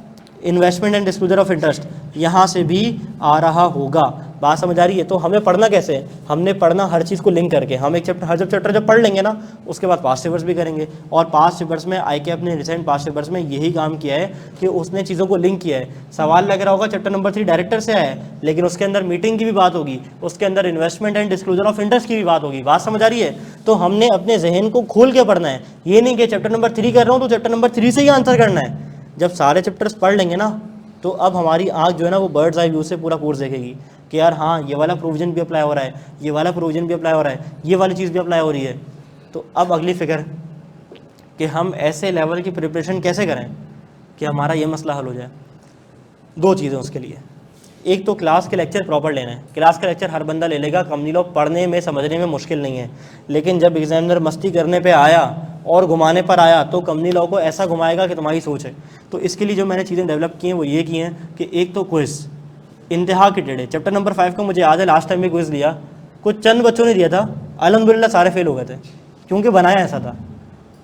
investment and disclosure of interest, यहाँ से भी आ रहा होगा। बात समझ आ रही है? तो हमें पढ़ना कैसे है, हमने पढ़ना हर चीज़ को लिंक करके। हम एक चैप्टर, हर चैप्टर जब पढ़ लेंगे ना उसके बाद पास्ट पेपर्स भी करेंगे। और पास्ट पेपर्स में आई के अपने रिसेंट पास्ट पेपर्स में यही काम किया है कि उसने चीज़ों को लिंक किया है। सवाल लग रहा होगा चैप्टर नंबर 3 डायरेक्टर से आया है, लेकिन उसके अंदर मीटिंग की भी बात होगी, उसके अंदर investment and disclosure of interest की भी बात होगी। बात समझ आ रही है? तो हमने अपने जहन को खोल के पढ़ना है। ये नहीं कि चैप्टर नंबर 3 कर रहा हूँ तो चैप्टर नंबर 3 से ही आंसर करना है। जब सारे चैप्टर्स पढ़ लेंगे ना तो अब हमारी आंख जो है ना वो बर्ड्स आई व्यू से पूरा कोर्स देखेगी कि यार हाँ ये वाला प्रोविजन भी अप्लाई हो रहा है, ये वाला प्रोविजन भी अप्लाई हो रहा है, ये वाली चीज़ भी अप्लाई हो रही है। तो अब अगली फिक्र कि हम ऐसे लेवल की प्रिपरेशन कैसे करें कि हमारा ये मसला हल हो जाए। 2 चीज़ें उसके लिए, एक तो क्लास के लेक्चर प्रॉपर लेना है। क्लास का लेक्चर हर बंदा ले लेगा, कंपनी लॉ पढ़ने में समझने में मुश्किल नहीं है, लेकिन जब एग्जामिनर मस्ती करने पे आया और घुमाने पर आया तो कंपनी लॉ को ऐसा घुमाएगा कि तुम्हारी सोच है। तो इसके लिए जो मैंने चीज़ें डेवलप की हैं वो ये की हैं कि एक तो क्विज़ इंतहा के टेढ़े। चैप्टर नंबर 5 का मुझे याद है लास्ट टाइम भी क्विज़ लिया, कुछ चंद बच्चों ने दिया था, अल्हम्दुलिल्लाह सारे फेल हो गए थे, क्योंकि बनाया ऐसा था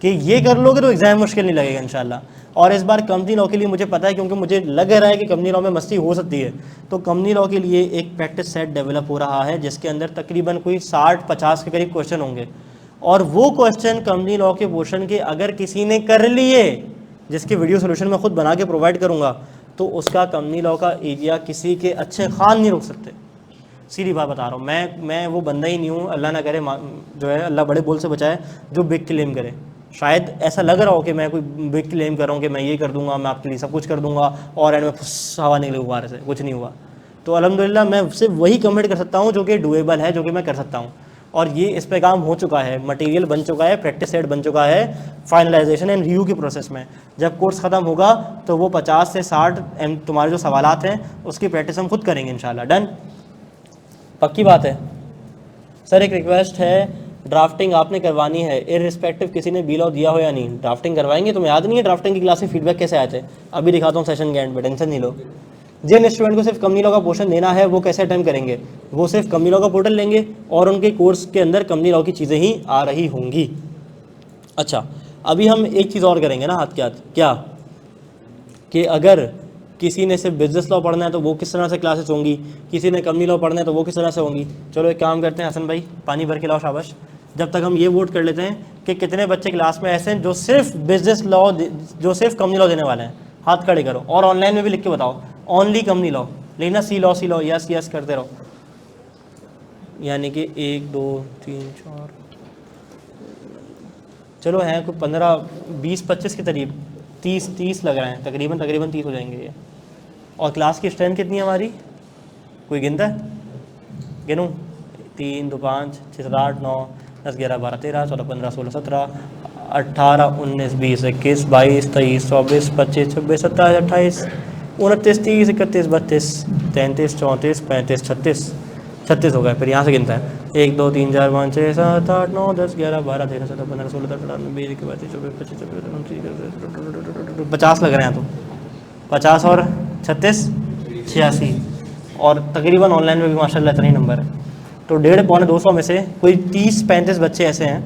कि ये कर लोगे तो एग्ज़ाम मुश्किल नहीं लगेगा इंशाल्लाह। और इस बार कंपनी लॉ के लिए मुझे पता है, क्योंकि मुझे लग रहा है कि कंपनी लॉ में मस्ती हो सकती है, तो कंपनी लॉ के लिए एक प्रैक्टिस सेट डेवलप हो रहा है जिसके अंदर तकरीबन कोई 60-50 के करीब क्वेश्चन होंगे। और वो क्वेश्चन कंपनी लॉ के पोर्शन के अगर किसी ने कर लिए, जिसके वीडियो सोल्यूशन मैं खुद बना के प्रोवाइड करूँगा, तो उसका कंपनी लॉ का एरिया किसी के अच्छे खान नहीं रोक सकते। सीधी बात बता रहा हूँ, मैं वो बंदा ही नहीं हूँ, अल्लाह ना करे जो है, अल्लाह बड़े बोल से बचाए, जो बिग क्लेम करे। शायद ऐसा लग रहा हो कि मैं कोई बिग क्लेम कर रहा हूँ कि मैं ये कर दूंगा, मैं आपके लिए सब कुछ कर दूंगा, और एंड में हवा निकले गुब्बारे से, कुछ नहीं हुआ। तो अल्हम्दुलिल्लाह मैं सिर्फ वही कमेंट कर सकता हूँ जो कि डुएबल है, जो कि मैं कर सकता हूँ। और ये इस पे काम हो चुका है, मटेरियल बन चुका है, प्रैक्टिस सेट बन चुका है, फाइनलाइजेशन एंड रिव्यू की प्रोसेस में। जब कोर्स ख़त्म होगा तो वो 50 से 60 तुम्हारे जो सवालात हैं उसकी प्रैक्टिस हम खुद करेंगे इंशाल्लाह। डन? पक्की बात है? सर एक रिक्वेस्ट है, ड्राफ्टिंग आपने करवानी है इररिस्पेक्टिव किसी ने बी लॉ दिया हो या नहीं। ड्राफ्टिंग करवाएंगे, तुम्हें याद नहीं है ड्राफ्टिंग की क्लास में फीडबैक कैसे आए थे? अभी दिखाता हूँ सेशन के एंड में, टेंशन नहीं लो। जिन स्टूडेंट को सिर्फ कंपनी लॉ का पोर्शन देना है वो कैसे अटेम्प्ट करेंगे? वो सिर्फ कंपनी लॉ का पोर्टल लेंगे और उनके कोर्स के अंदर कंपनी लॉ की चीज़ें ही आ रही होंगी। अच्छा, अभी हम एक चीज़ और करेंगे ना हाथ के हाथ, क्या कि अगर किसी ने सिर्फ बिजनेस लॉ पढ़ना है तो वो किस तरह से क्लासेस होंगी, किसी ने कंपनी लॉ पढ़ना है तो वो किस तरह से होंगी। चलो एक काम करते हैं हसन भाई, पानी भर के लाओ, शाबाश। जब तक हम ये वोट कर लेते हैं कि कितने बच्चे क्लास में ऐसे हैं जो सिर्फ बिजनेस लॉ, जो सिर्फ कंपनी लॉ देने वाले हैं, हाथ खड़े करो। और ऑनलाइन में भी लिख के बताओ, ओनली कंपनी लॉ, लेकिन सी लॉ यस यस करते रहो। यानी कि 1 2 3 4, चलो हैं कोई 15 20 25 के करीब, 30 लग रहे हैं, तकरीबन 30 हो जाएंगे ये। और क्लास की स्ट्रेंथ कितनी है हमारी, कोई गिनता है? गिनूँ? 3 2 5 6 7 8 9 10 11 12 13 14 15 16 17 18 19 20 21 22 23 24 25 26 27 28 29 30 31 32 33 34 35 36 36 हो गए। फिर यहाँ से गिनता है 1 2 3 4 5 6 7 8 9 10 11 12 13 14 15 16 17 18 19 20 21 22 24 25 50 लग रहे हैं तो 50 और 36 86 और तकरीबन ऑनलाइन में भी माशाल्लाह इतने ही नंबर है। तो 150 पौने 200 में से कोई 30-35 बच्चे ऐसे हैं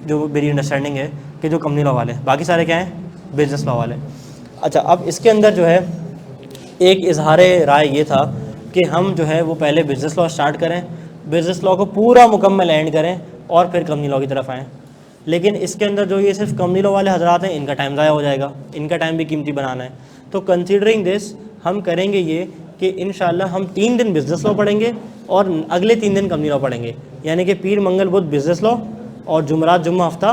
जो मेरी अंडरस्टैंडिंग है कि जो कंपनी लॉ वाले हैं, बाकी सारे क्या हैं, बिजनेस लॉ वाले। अच्छा, अब इसके अंदर जो है एक इजहार राय ये था कि हम जो है वो पहले बिजनेस लॉ स्टार्ट करें, बिजनेस लॉ को पूरा मुकम्मल एंड करें और फिर कंपनी लॉ की तरफ आएँ। लेकिन इसके अंदर जो ये सिर्फ कंपनी लॉ वाले हजरात हैं, इनका टाइम ज़ाया हो जाएगा, इनका टाइम भी कीमती बनाना है। तो कंसीडरिंग दिस हम करेंगे ये कि इंशाल्लाह हम 3 दिन बिजनेस लॉ पढ़ेंगे और अगले 3 दिन कंपनी लॉ पढ़ेंगे, यानी कि पीर मंगल बुध बिजनेस लॉ और जुमरात जुम्मा हफ्ता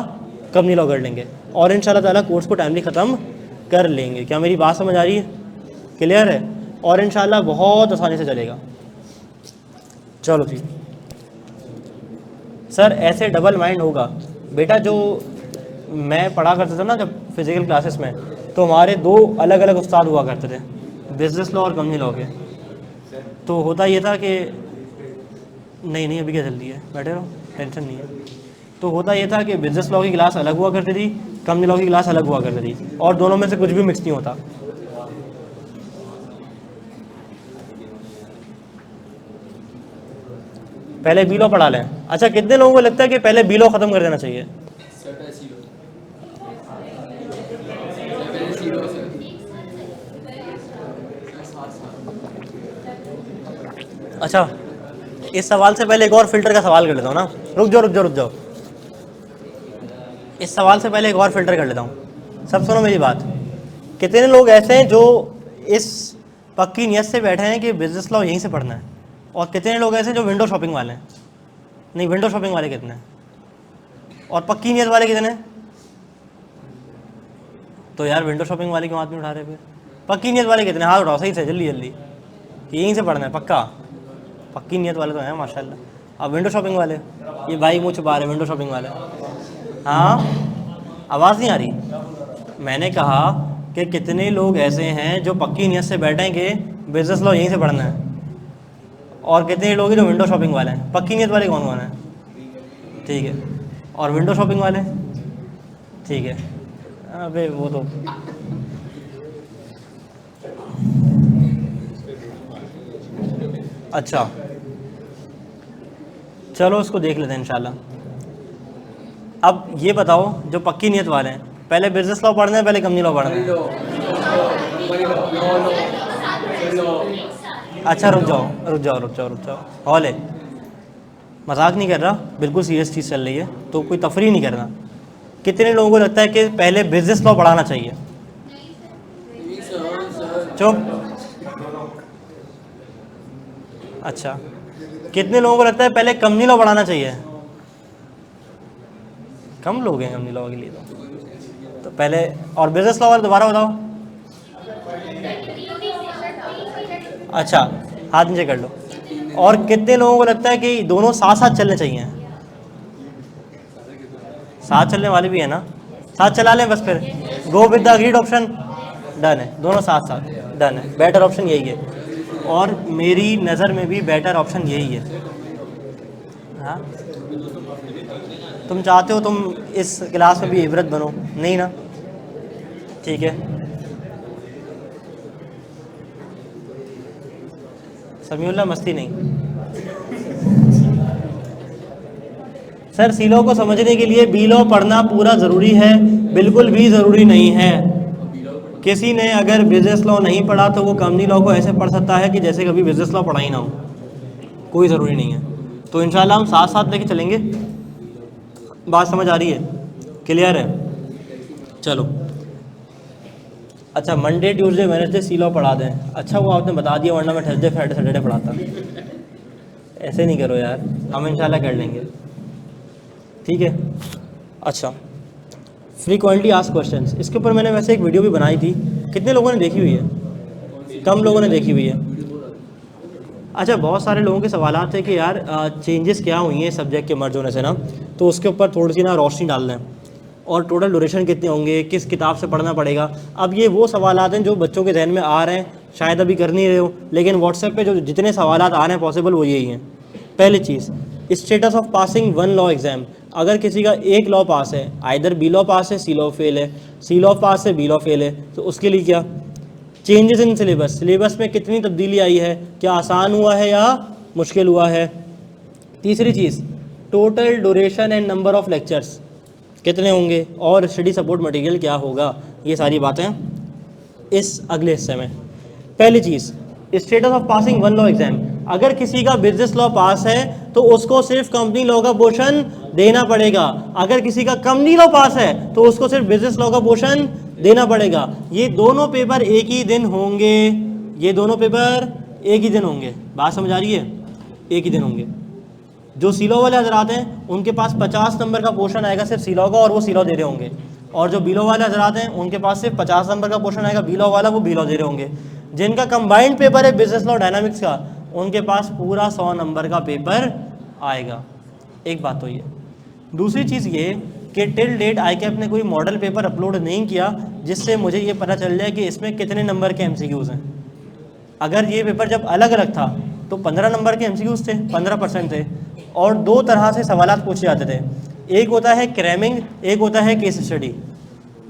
कंपनी लॉ कर लेंगे और इंशाल्लाह ताला कोर्स को टाइमली ख़त्म कर लेंगे। क्या मेरी बात समझ आ रही है, क्लियर है? और इंशाल्लाह बहुत आसानी से चलेगा। चलो जी सर, ऐसे डबल माइंड होगा बेटा। जो मैं पढ़ा करता था ना जब फिज़िकल क्लासेस में, तो हमारे 2 अलग अलग उस्ताद हुआ करते थे, बिजनेस लॉ और कंपनी लॉ के। तो होता ये था कि नहीं अभी क्या जल्दी है, बैठे रहो, टेंशन नहीं है। तो होता ये था कि बिजनेस लॉ की क्लास अलग हुआ करती थी, कंपनी लॉ की क्लास अलग हुआ करती थी, और दोनों में से कुछ भी मिक्स नहीं होता। पहले बी लॉ पढ़ा लें। अच्छा, कितने लोगों को लगता है कि पहले बी लॉ ख़त्म कर देना चाहिए? अच्छा, इस सवाल से पहले एक और फिल्टर का सवाल कर लेता हूँ ना। रुक जाओ। इस सवाल से पहले एक और फिल्टर कर लेता हूँ। सब सुनो मेरी बात। कितने लोग ऐसे हैं जो इस पक्की नियत से बैठे हैं कि बिजनेस लॉ यहीं से पढ़ना है, और कितने लोग ऐसे हैं जो विंडो शॉपिंग वाले हैं? नहीं, विंडो शॉपिंग वाले कितने हैं और पक्की नियत वाले कितने हैं? तो यार विंडो शॉपिंग वाले क्यों हाथ नहीं उठा रहे? फिर पक्की नियत वाले कितने? हाथ उठाओ सही से, जल्दी यहीं से पढ़ना है पक्का। पक्की नियत वाले तो हैं माशाल्लाह। अब विंडो शॉपिंग वाले, ये भाई मुँह छुपा रहे विंडो शॉपिंग वाले। हाँ, आवाज़ नहीं आ रही। मैंने कहा कि कितने लोग ऐसे हैं जो पक्की नियत से बैठे हैं कि बिजनेस लॉ यहीं से पढ़ना है, और कितने लोग हैं जो विंडो शॉपिंग वाले हैं? पक्की नियत वाले कौन हैं? ठीक है, और विंडो शॉपिंग वाले? ठीक है। अबे वो तो अच्छा, चलो उसको देख लेते हैं इंशाल्लाह। अब ये बताओ, जो पक्की नियत वाले हैं, पहले बिजनेस लॉ पढ़ना है पहले कंपनी लॉ पढ़ना है? अच्छा रुक जाओ। हॉल है, मजाक नहीं कर रहा, बिल्कुल सीरियस चीज़ चल रही है, तो कोई तफरीह नहीं करना। कितने लोगों को लगता है कि पहले बिजनेस लॉ पढ़ाना चाहिए? चुप। अच्छा, कितने लोगों को लगता है पहले कंपनी लॉ पढ़ाना चाहिए? कम लोग हैं कंपनी लॉ के लिए तो पहले, और बिजनेस लॉ वाले दोबारा बताओ। अच्छा, हाथ नीचे कर लो। और कितने लोगों को लगता है कि दोनों साथ साथ चलने चाहिए? साथ चलने वाले भी है ना, साथ चला लें बस, फिर go with the agreed option. Done है, दोनों साथ साथ डन है, बेटर ऑप्शन यही है, और मेरी नज़र में भी बेटर ऑप्शन यही है। हाँ, तुम चाहते हो तुम इस क्लास में भी इबरत बनो, नहीं ना? ठीक है, समीउल्लाह मस्ती नहीं। सर, सी लॉ को समझने के लिए बी लॉ पढ़ना पूरा ज़रूरी है? बिल्कुल भी ज़रूरी नहीं है। किसी ने अगर बिजनेस लॉ नहीं पढ़ा तो वो कंपनी लॉ को ऐसे पढ़ सकता है कि जैसे कभी बिजनेस लॉ पढ़ा ही ना हो, कोई ज़रूरी नहीं है। तो इंशाल्लाह हम साथ साथ लेके चलेंगे। बात समझ आ रही है, क्लियर है? चलो, अच्छा, मंडे ट्यूसडे वेडनेसडे सी लॉ पढ़ा दें। अच्छा वो आपने बता दिया, वरना मैं थर्सडे फ्राइडे सैटरडे पढ़ाता। ऐसे नहीं करो यार, हम इंशाल्लाह कर लेंगे, ठीक है? अच्छा, फ्रीक्वेंटली आस्क्ड क्वेश्चंस, इसके ऊपर मैंने वैसे एक वीडियो भी बनाई थी, कितने लोगों ने देखी हुई है? कम लोगों ने देखी हुई है। अच्छा, बहुत सारे लोगों के सवाल थे कि यार चेंजेस क्या हुई हैं सब्जेक्ट के मर्ज होने से ना, तो उसके ऊपर थोड़ी सी ना रोशनी डाल दें, और टोटल ड्यूरेशन कितने होंगे, किस किताब से पढ़ना पड़ेगा। अब ये वो सवालात हैं जो बच्चों के जहन में आ रहे हैं, शायद अभी कर नहीं रहे हो, लेकिन व्हाट्सएप पे जो जितने सवालात आ रहे हैं पॉसिबल वो यही हैं। पहली चीज़, status of passing one law exam, अगर किसी का एक लॉ पास है, आइदर बी लॉ पास है, सी लॉ फेल है, सी लॉ पास है, बी लॉ फेल है, तो उसके लिए क्या। चेंजेस इन सिलेबस, सिलेबस में कितनी तब्दीली आई है, क्या आसान हुआ है या मुश्किल हुआ है। तीसरी चीज़, total duration and number of lectures कितने होंगे और स्टडी सपोर्ट मटेरियल क्या होगा। ये सारी बातें इस अगले हिस्से में। पहली चीज़, status of passing one law exam, अगर किसी का बिजनेस लॉ पास है तो उसको सिर्फ कंपनी लॉ का पोर्शन देना पड़ेगा, अगर किसी का कंपनी लॉ पास है तो उसको सिर्फ बिजनेस लॉ का पोर्शन देना पड़ेगा। ये दोनों पेपर एक ही दिन होंगे, ये दोनों पेपर एक ही दिन होंगे, बात समझ आ रही है, एक ही दिन होंगे। जो सी लॉ वाले हजरात हैं उनके पास 50 नंबर का पोर्शन आएगा सिर्फ सी लॉ का, और वो सी लॉ दे रहे होंगे, और जो बी लॉ वाले हजरात हैं उनके पास सिर्फ 50 नंबर का पोर्शन आएगा बी लॉ वाला, वो बी लॉ दे रहे होंगे। जिनका कंबाइंड पेपर है बिजनेस लॉ डायनामिक्स का, उनके पास पूरा 100 नंबर का पेपर आएगा। एक बात तो ये। दूसरी चीज़ ये कि टिल डेट ICAP ने कोई मॉडल पेपर अपलोड नहीं किया जिससे मुझे ये पता चल जाए कि इसमें कितने नंबर के MCQs हैं। अगर ये पेपर जब अलग अलग था तो 15 नंबर के MCQs थे, 15% थे, और दो तरह से सवालात पूछे जाते थे, एक होता है क्रैमिंग, एक होता है केस स्टडी।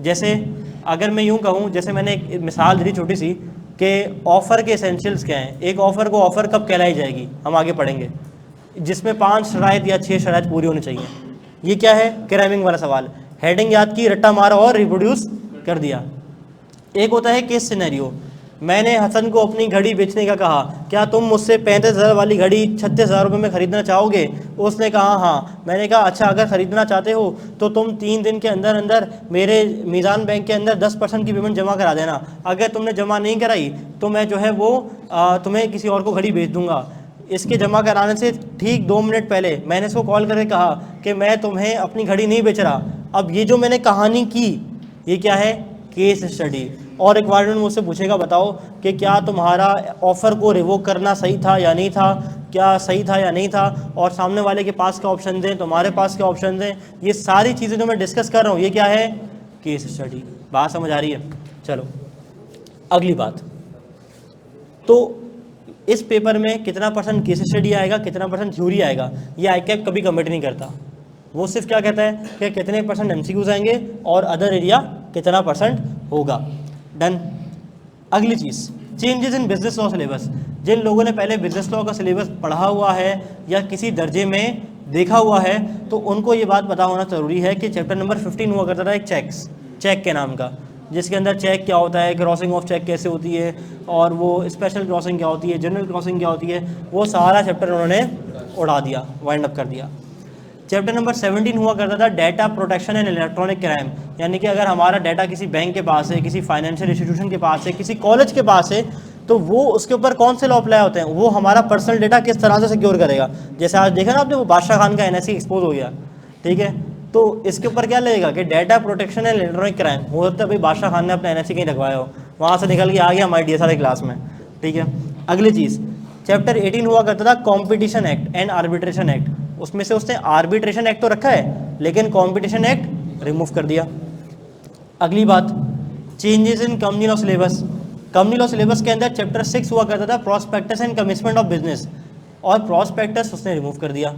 जैसे अगर मैं यूँ कहूँ, जैसे मैंने एक मिसाल दी छोटी सी कि ऑफ़र के एसेंशियल्स क्या हैं, एक ऑफ़र को ऑफ़र कब कहलाई जाएगी, हम आगे पढ़ेंगे, जिसमें 5 शराइत या 6 शराइत पूरी होनी चाहिए। ये क्या है, क्रैमिंग वाला सवाल, हेडिंग याद की, रट्टा मारा और रिप्रोड्यूस कर दिया। एक होता है केस सिनेरियो, मैंने हसन को अपनी घड़ी बेचने का कहा, क्या तुम मुझसे 35,000 वाली घड़ी 36,000 रुपये में ख़रीदना चाहोगे। उसने कहा हाँ। मैंने कहा अच्छा, अगर ख़रीदना चाहते हो तो तुम 3 दिन के अंदर अंदर मेरे मीज़ान बैंक के अंदर 10% की पेमेंट जमा करा देना, अगर तुमने जमा नहीं कराई तो मैं जो है वो तुम्हें किसी और को घड़ी बेच दूँगा। इसके जमा कराने से ठीक 2 मिनट पहले मैंने इसको कॉल करके कहा कि मैं तुम्हें अपनी घड़ी नहीं बेच रहा। अब ये जो मैंने कहानी की, ये क्या है, केस स्टडी। और रिक्वायरमेंट मुझसे पूछेगा बताओ कि क्या तुम्हारा ऑफ़र को रिवोक करना सही था या नहीं था, क्या सही था या नहीं था, और सामने वाले के पास क्या ऑप्शन दें, तुम्हारे पास क्या ऑप्शन दें। ये सारी चीज़ें जो मैं डिस्कस कर रहा हूँ ये क्या है, केस स्टडी। बात समझ आ रही है। चलो अगली बात, तो इस पेपर में कितना % केस स्टडी आएगा, कितना % थ्योरी आएगा, ये ICAP कभी कमिट नहीं करता। वो सिर्फ क्या कहता है कि कितने % MCQs आएंगे और अदर एरिया कितना % होगा। डन। अगली चीज़, changes in business law syllabus. जिन लोगों ने पहले बिजनेस लॉ का सिलेबस पढ़ा हुआ है या किसी दर्जे में देखा हुआ है तो उनको ये बात पता होना ज़रूरी है कि चैप्टर नंबर 15 हुआ करता था एक चेक के नाम का, जिसके अंदर चेक क्या होता है, क्रॉसिंग ऑफ चेक कैसे होती है, और वो स्पेशल क्रॉसिंग क्या होती है, जनरल क्रॉसिंग क्या होती है, वो सारा चैप्टर उन्होंने उड़ा दिया, वाइंड अप कर दिया। चैप्टर नंबर 17 हुआ करता था data protection and electronic crime, यानी कि अगर हमारा डाटा किसी बैंक के पास है, किसी फाइनेंशियल इंस्टीट्यूशन के पास है, किसी कॉलेज के पास है, तो वो उसके ऊपर कौन से लॉ अप्लाई होते हैं, वो हमारा पर्सनल डाटा किस तरह से सिक्योर करेगा। जैसे आज देखा ना आपने, वो बादशाह खान का NSE एक्सपोज हो गया, ठीक है, तो इसके ऊपर क्या लगेगा कि data protection and electronic crime. हो सकता है भाई बादशाह खान ने अपना NSE कहीं रखवाया हो, वहाँ से निकल के आ गया हमारी DSR क्लास में, ठीक है। अगली चीज़, चैप्टर 18 हुआ करता था competition act and arbitration act. उसमें से उसने आर्बिट्रेशन एक्ट तो रखा है लेकिन कॉम्पिटिशन एक्ट रिमूव कर दिया। अगली बात, changes in company law syllabus. Company law syllabus के अंदर चैप्टर 6 हुआ करता था prospectus and commitment of business, और प्रॉस्पेक्टस उसने रिमूव कर दिया।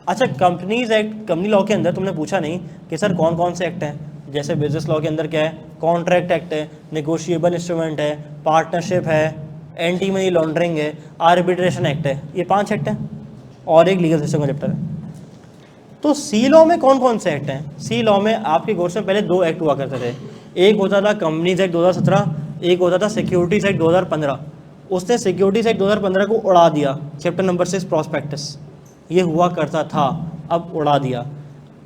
अच्छा, कंपनीज एक्ट, कंपनी लॉ के अंदर तुमने पूछा नहीं कि सर कौन कौन से एक्ट हैं। जैसे बिजनेस लॉ के अंदर क्या है, कॉन्ट्रैक्ट एक्ट है, नेगोशिएबल इंस्ट्रूमेंट है, पार्टनरशिप है, एंटी मनी लॉन्ड्रिंग है, आर्बिट्रेशन एक्ट है। ये 5 एक्ट हैं और एक लीगल सिस्टम का चैप्टर है। तो सी लॉ में कौन कौन से एक्ट हैं? सी लॉ में आपके कोर्स में पहले 2 एक्ट हुआ करते थे। एक होता था कंपनीज एक्ट 2017, एक होता था सिक्योरिटीज एक्ट 2015। उसने सिक्योरिटीज एक्ट 2015 को उड़ा दिया। चैप्टर नंबर 6 प्रॉस्पेक्टस ये हुआ करता था, अब उड़ा दिया।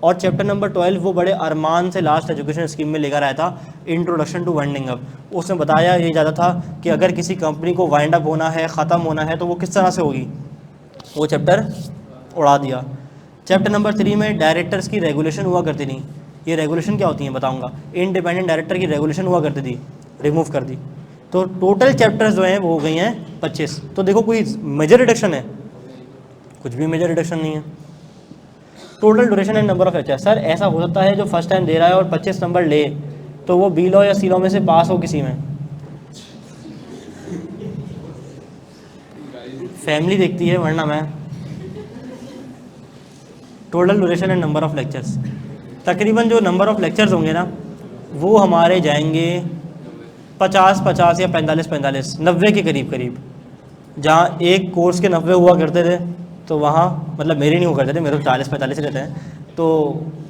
और चैप्टर नंबर 12 वो बड़े अरमान से लास्ट एजुकेशन स्कीम में लेकर आया था, इंट्रोडक्शन टू वाइंडिंग अप। उसने बताया ये ज़्यादा था कि अगर किसी कंपनी को वाइंड अप होना है, ख़त्म होना है, तो वो किस तरह से होगी, वो चैप्टर उड़ा दिया। चैप्टर नंबर 3 में डायरेक्टर्स की रेगुलेशन हुआ करती थी। ये रेगुलेशन क्या होती है बताऊंगा। इंडिपेंडेंट डायरेक्टर की रेगुलेशन हुआ करती थी, रिमूव कर दी। तो टोटल चैप्टर्स जो हैं वो हो गई हैं 25। तो देखो कोई मेजर रिडक्शन है, कुछ भी मेजर रिडक्शन नहीं है। Total duration and number of lecture. Sir ऐसा हो सकता है जो फर्स्ट टाइम दे रहा है और 25 नंबर ले तो वो बी लॉ या सी लॉ में से पास हो किसी में। फैमिली देखती है, वरना मैं total duration and number of lectures. तकरीबन जो नंबर ऑफ़ लेक्चर्स होंगे ना वो हमारे जाएंगे 50 या 45 90 के करीब करीब। जहाँ एक कोर्स के 90 हुआ करते थे तो वहाँ मतलब मेरे नहीं हुआ करते थे, मेरे 40-45 रहते हैं, तो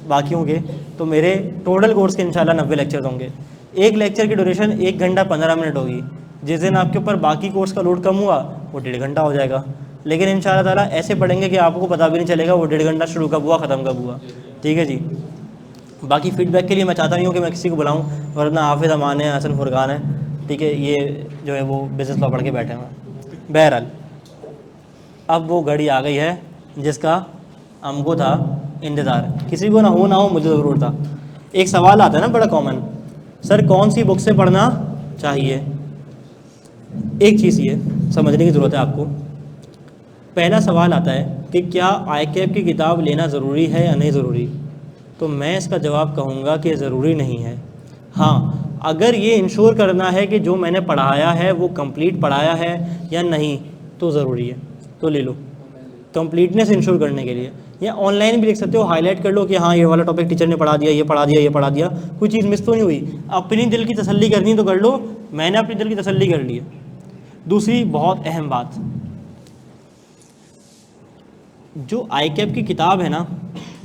बाकियों के तो मेरे टोटल कोर्स के इंशाल्लाह 90 लेक्चर्स होंगे। एक लेक्चर की ड्यूरेशन 1 घंटा 15 मिनट होगी। जिस दिन आपके ऊपर बाकी कोर्स का लोड कम हुआ वो 1.5 घंटा हो जाएगा। लेकिन इंशाल्लाह ताला ऐसे पढ़ेंगे कि आपको पता भी नहीं चलेगा वो 1.5 घंटा शुरू कब हुआ ख़त्म कब हुआ। ठीक है जी। बाकी फीडबैक के लिए मैं चाहता नहीं हूँ कि मैं किसी को बुलाऊँ, वरना हाफिज़ अमान है, हसन फुरकान है, ठीक है, ये जो है वो बिज़नेस लॉ पढ़ के बैठे हैं। बहरहाल अब वो घड़ी आ गई है जिसका हमको था इंतज़ार, किसी को ना हो मुझे ज़रूर था। एक सवाल आता है ना बड़ा कॉमन, सर कौन सी बुक से पढ़ना चाहिए। एक चीज़ ये समझने की ज़रूरत है आपको। पहला सवाल आता है कि क्या ICAP की किताब लेना ज़रूरी है या नहीं ज़रूरी। तो मैं इसका जवाब कहूँगा कि ज़रूरी नहीं है। हाँ, अगर ये इंश्योर करना है कि जो मैंने पढ़ाया है वो कंप्लीट पढ़ाया है या नहीं तो ज़रूरी है, तो ले लो कंप्लीटनेस इंश्योर करने के लिए। या ऑनलाइन भी लिख सकते हो, हाईलाइट कर लो कि हाँ ये वाला टॉपिक टीचर ने पढ़ा दिया, ये पढ़ा दिया, ये पढ़ा दिया, कोई चीज़ मिस तो नहीं हुई। अपनी दिल की तसल्ली करनी तो कर लो, मैंने अपनी दिल की तसल्ली कर ली है। दूसरी बहुत अहम बात, जो ICAP की किताब है ना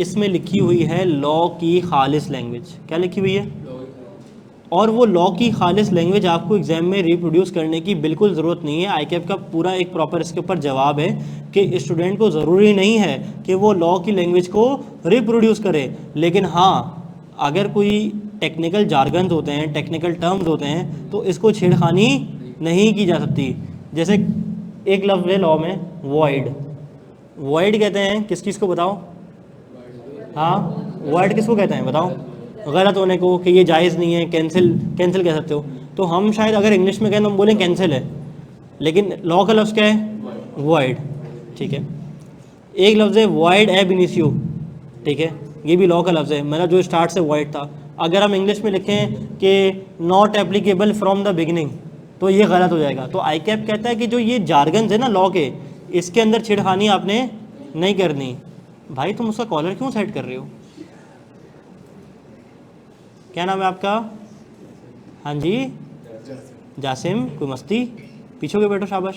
इसमें लिखी हुई है लॉ की खालिस लैंग्वेज। क्या लिखी हुई है? और वो लॉ की खालिस लैंग्वेज आपको एग्जाम में रिप्रोड्यूस करने की बिल्कुल ज़रूरत नहीं है। ICAP का पूरा एक प्रॉपर इसके ऊपर जवाब है कि स्टूडेंट को ज़रूरी नहीं है कि वो लॉ की लैंग्वेज को रिप्रोड्यूस करे, लेकिन हाँ अगर कोई टेक्निकल जार्गन्स होते हैं, टेक्निकल टर्म्स होते हैं तो इसको छेड़खानी नहीं की जा सकती। जैसे एक लफ्ज़ है लॉ में वॉइड, वॉइड कहते हैं किस चीज़ को बताओ? हाँ, वॉइड किसको कहते हैं बताओ? गलत होने को, कि ये जायज़ नहीं है, कैंसिल कह सकते हो। तो हम शायद अगर इंग्लिश में कहें तो हम बोलें कैंसिल है, लेकिन लॉ का लफ्ज़ क्या है? वॉइड। ठीक है, एक लफ्ज़ है वॉइड एब इनिशियो, ठीक है, ये भी लॉ का लफ्ज़ है, मतलब जो स्टार्ट से वॉइड था। अगर हम इंग्लिश में लिखें कि not applicable from the beginning तो ये गलत हो जाएगा। तो ICAP कहता है कि जो ये जार्गन्स है ना लॉ के, इसके अंदर छेड़खानी आपने नहीं करनी। भाई तुम उसका कॉलर क्यों सेट कर रहे हो? क्या नाम है आपका? हाँ जी, जासिम। कोई मस्ती? पीछे के बैठो, शाबाश।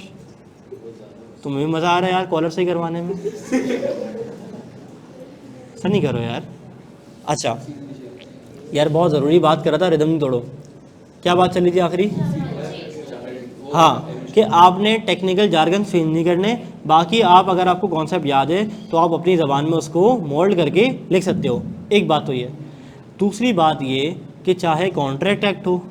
तुम्हें भी मज़ा आ रहा है यार कॉलर से ही करवाने में। ऐसा नहीं करो यार। अच्छा यार, बहुत ज़रूरी बात कर रहा था, रिदम नहीं तोड़ो। क्या बात चली थी आखिरी? हाँ, कि आपने टेक्निकल जार्गन चेंज नहीं करने। बाकी आप अगर आपको कॉन्सेप्ट याद है तो आप अपनी ज़बान में उसको मोल्ड करके लिख सकते हो। एक बात तो ये। दूसरी बात ये कि चाहे कॉन्ट्रैक्ट एक्ट हो,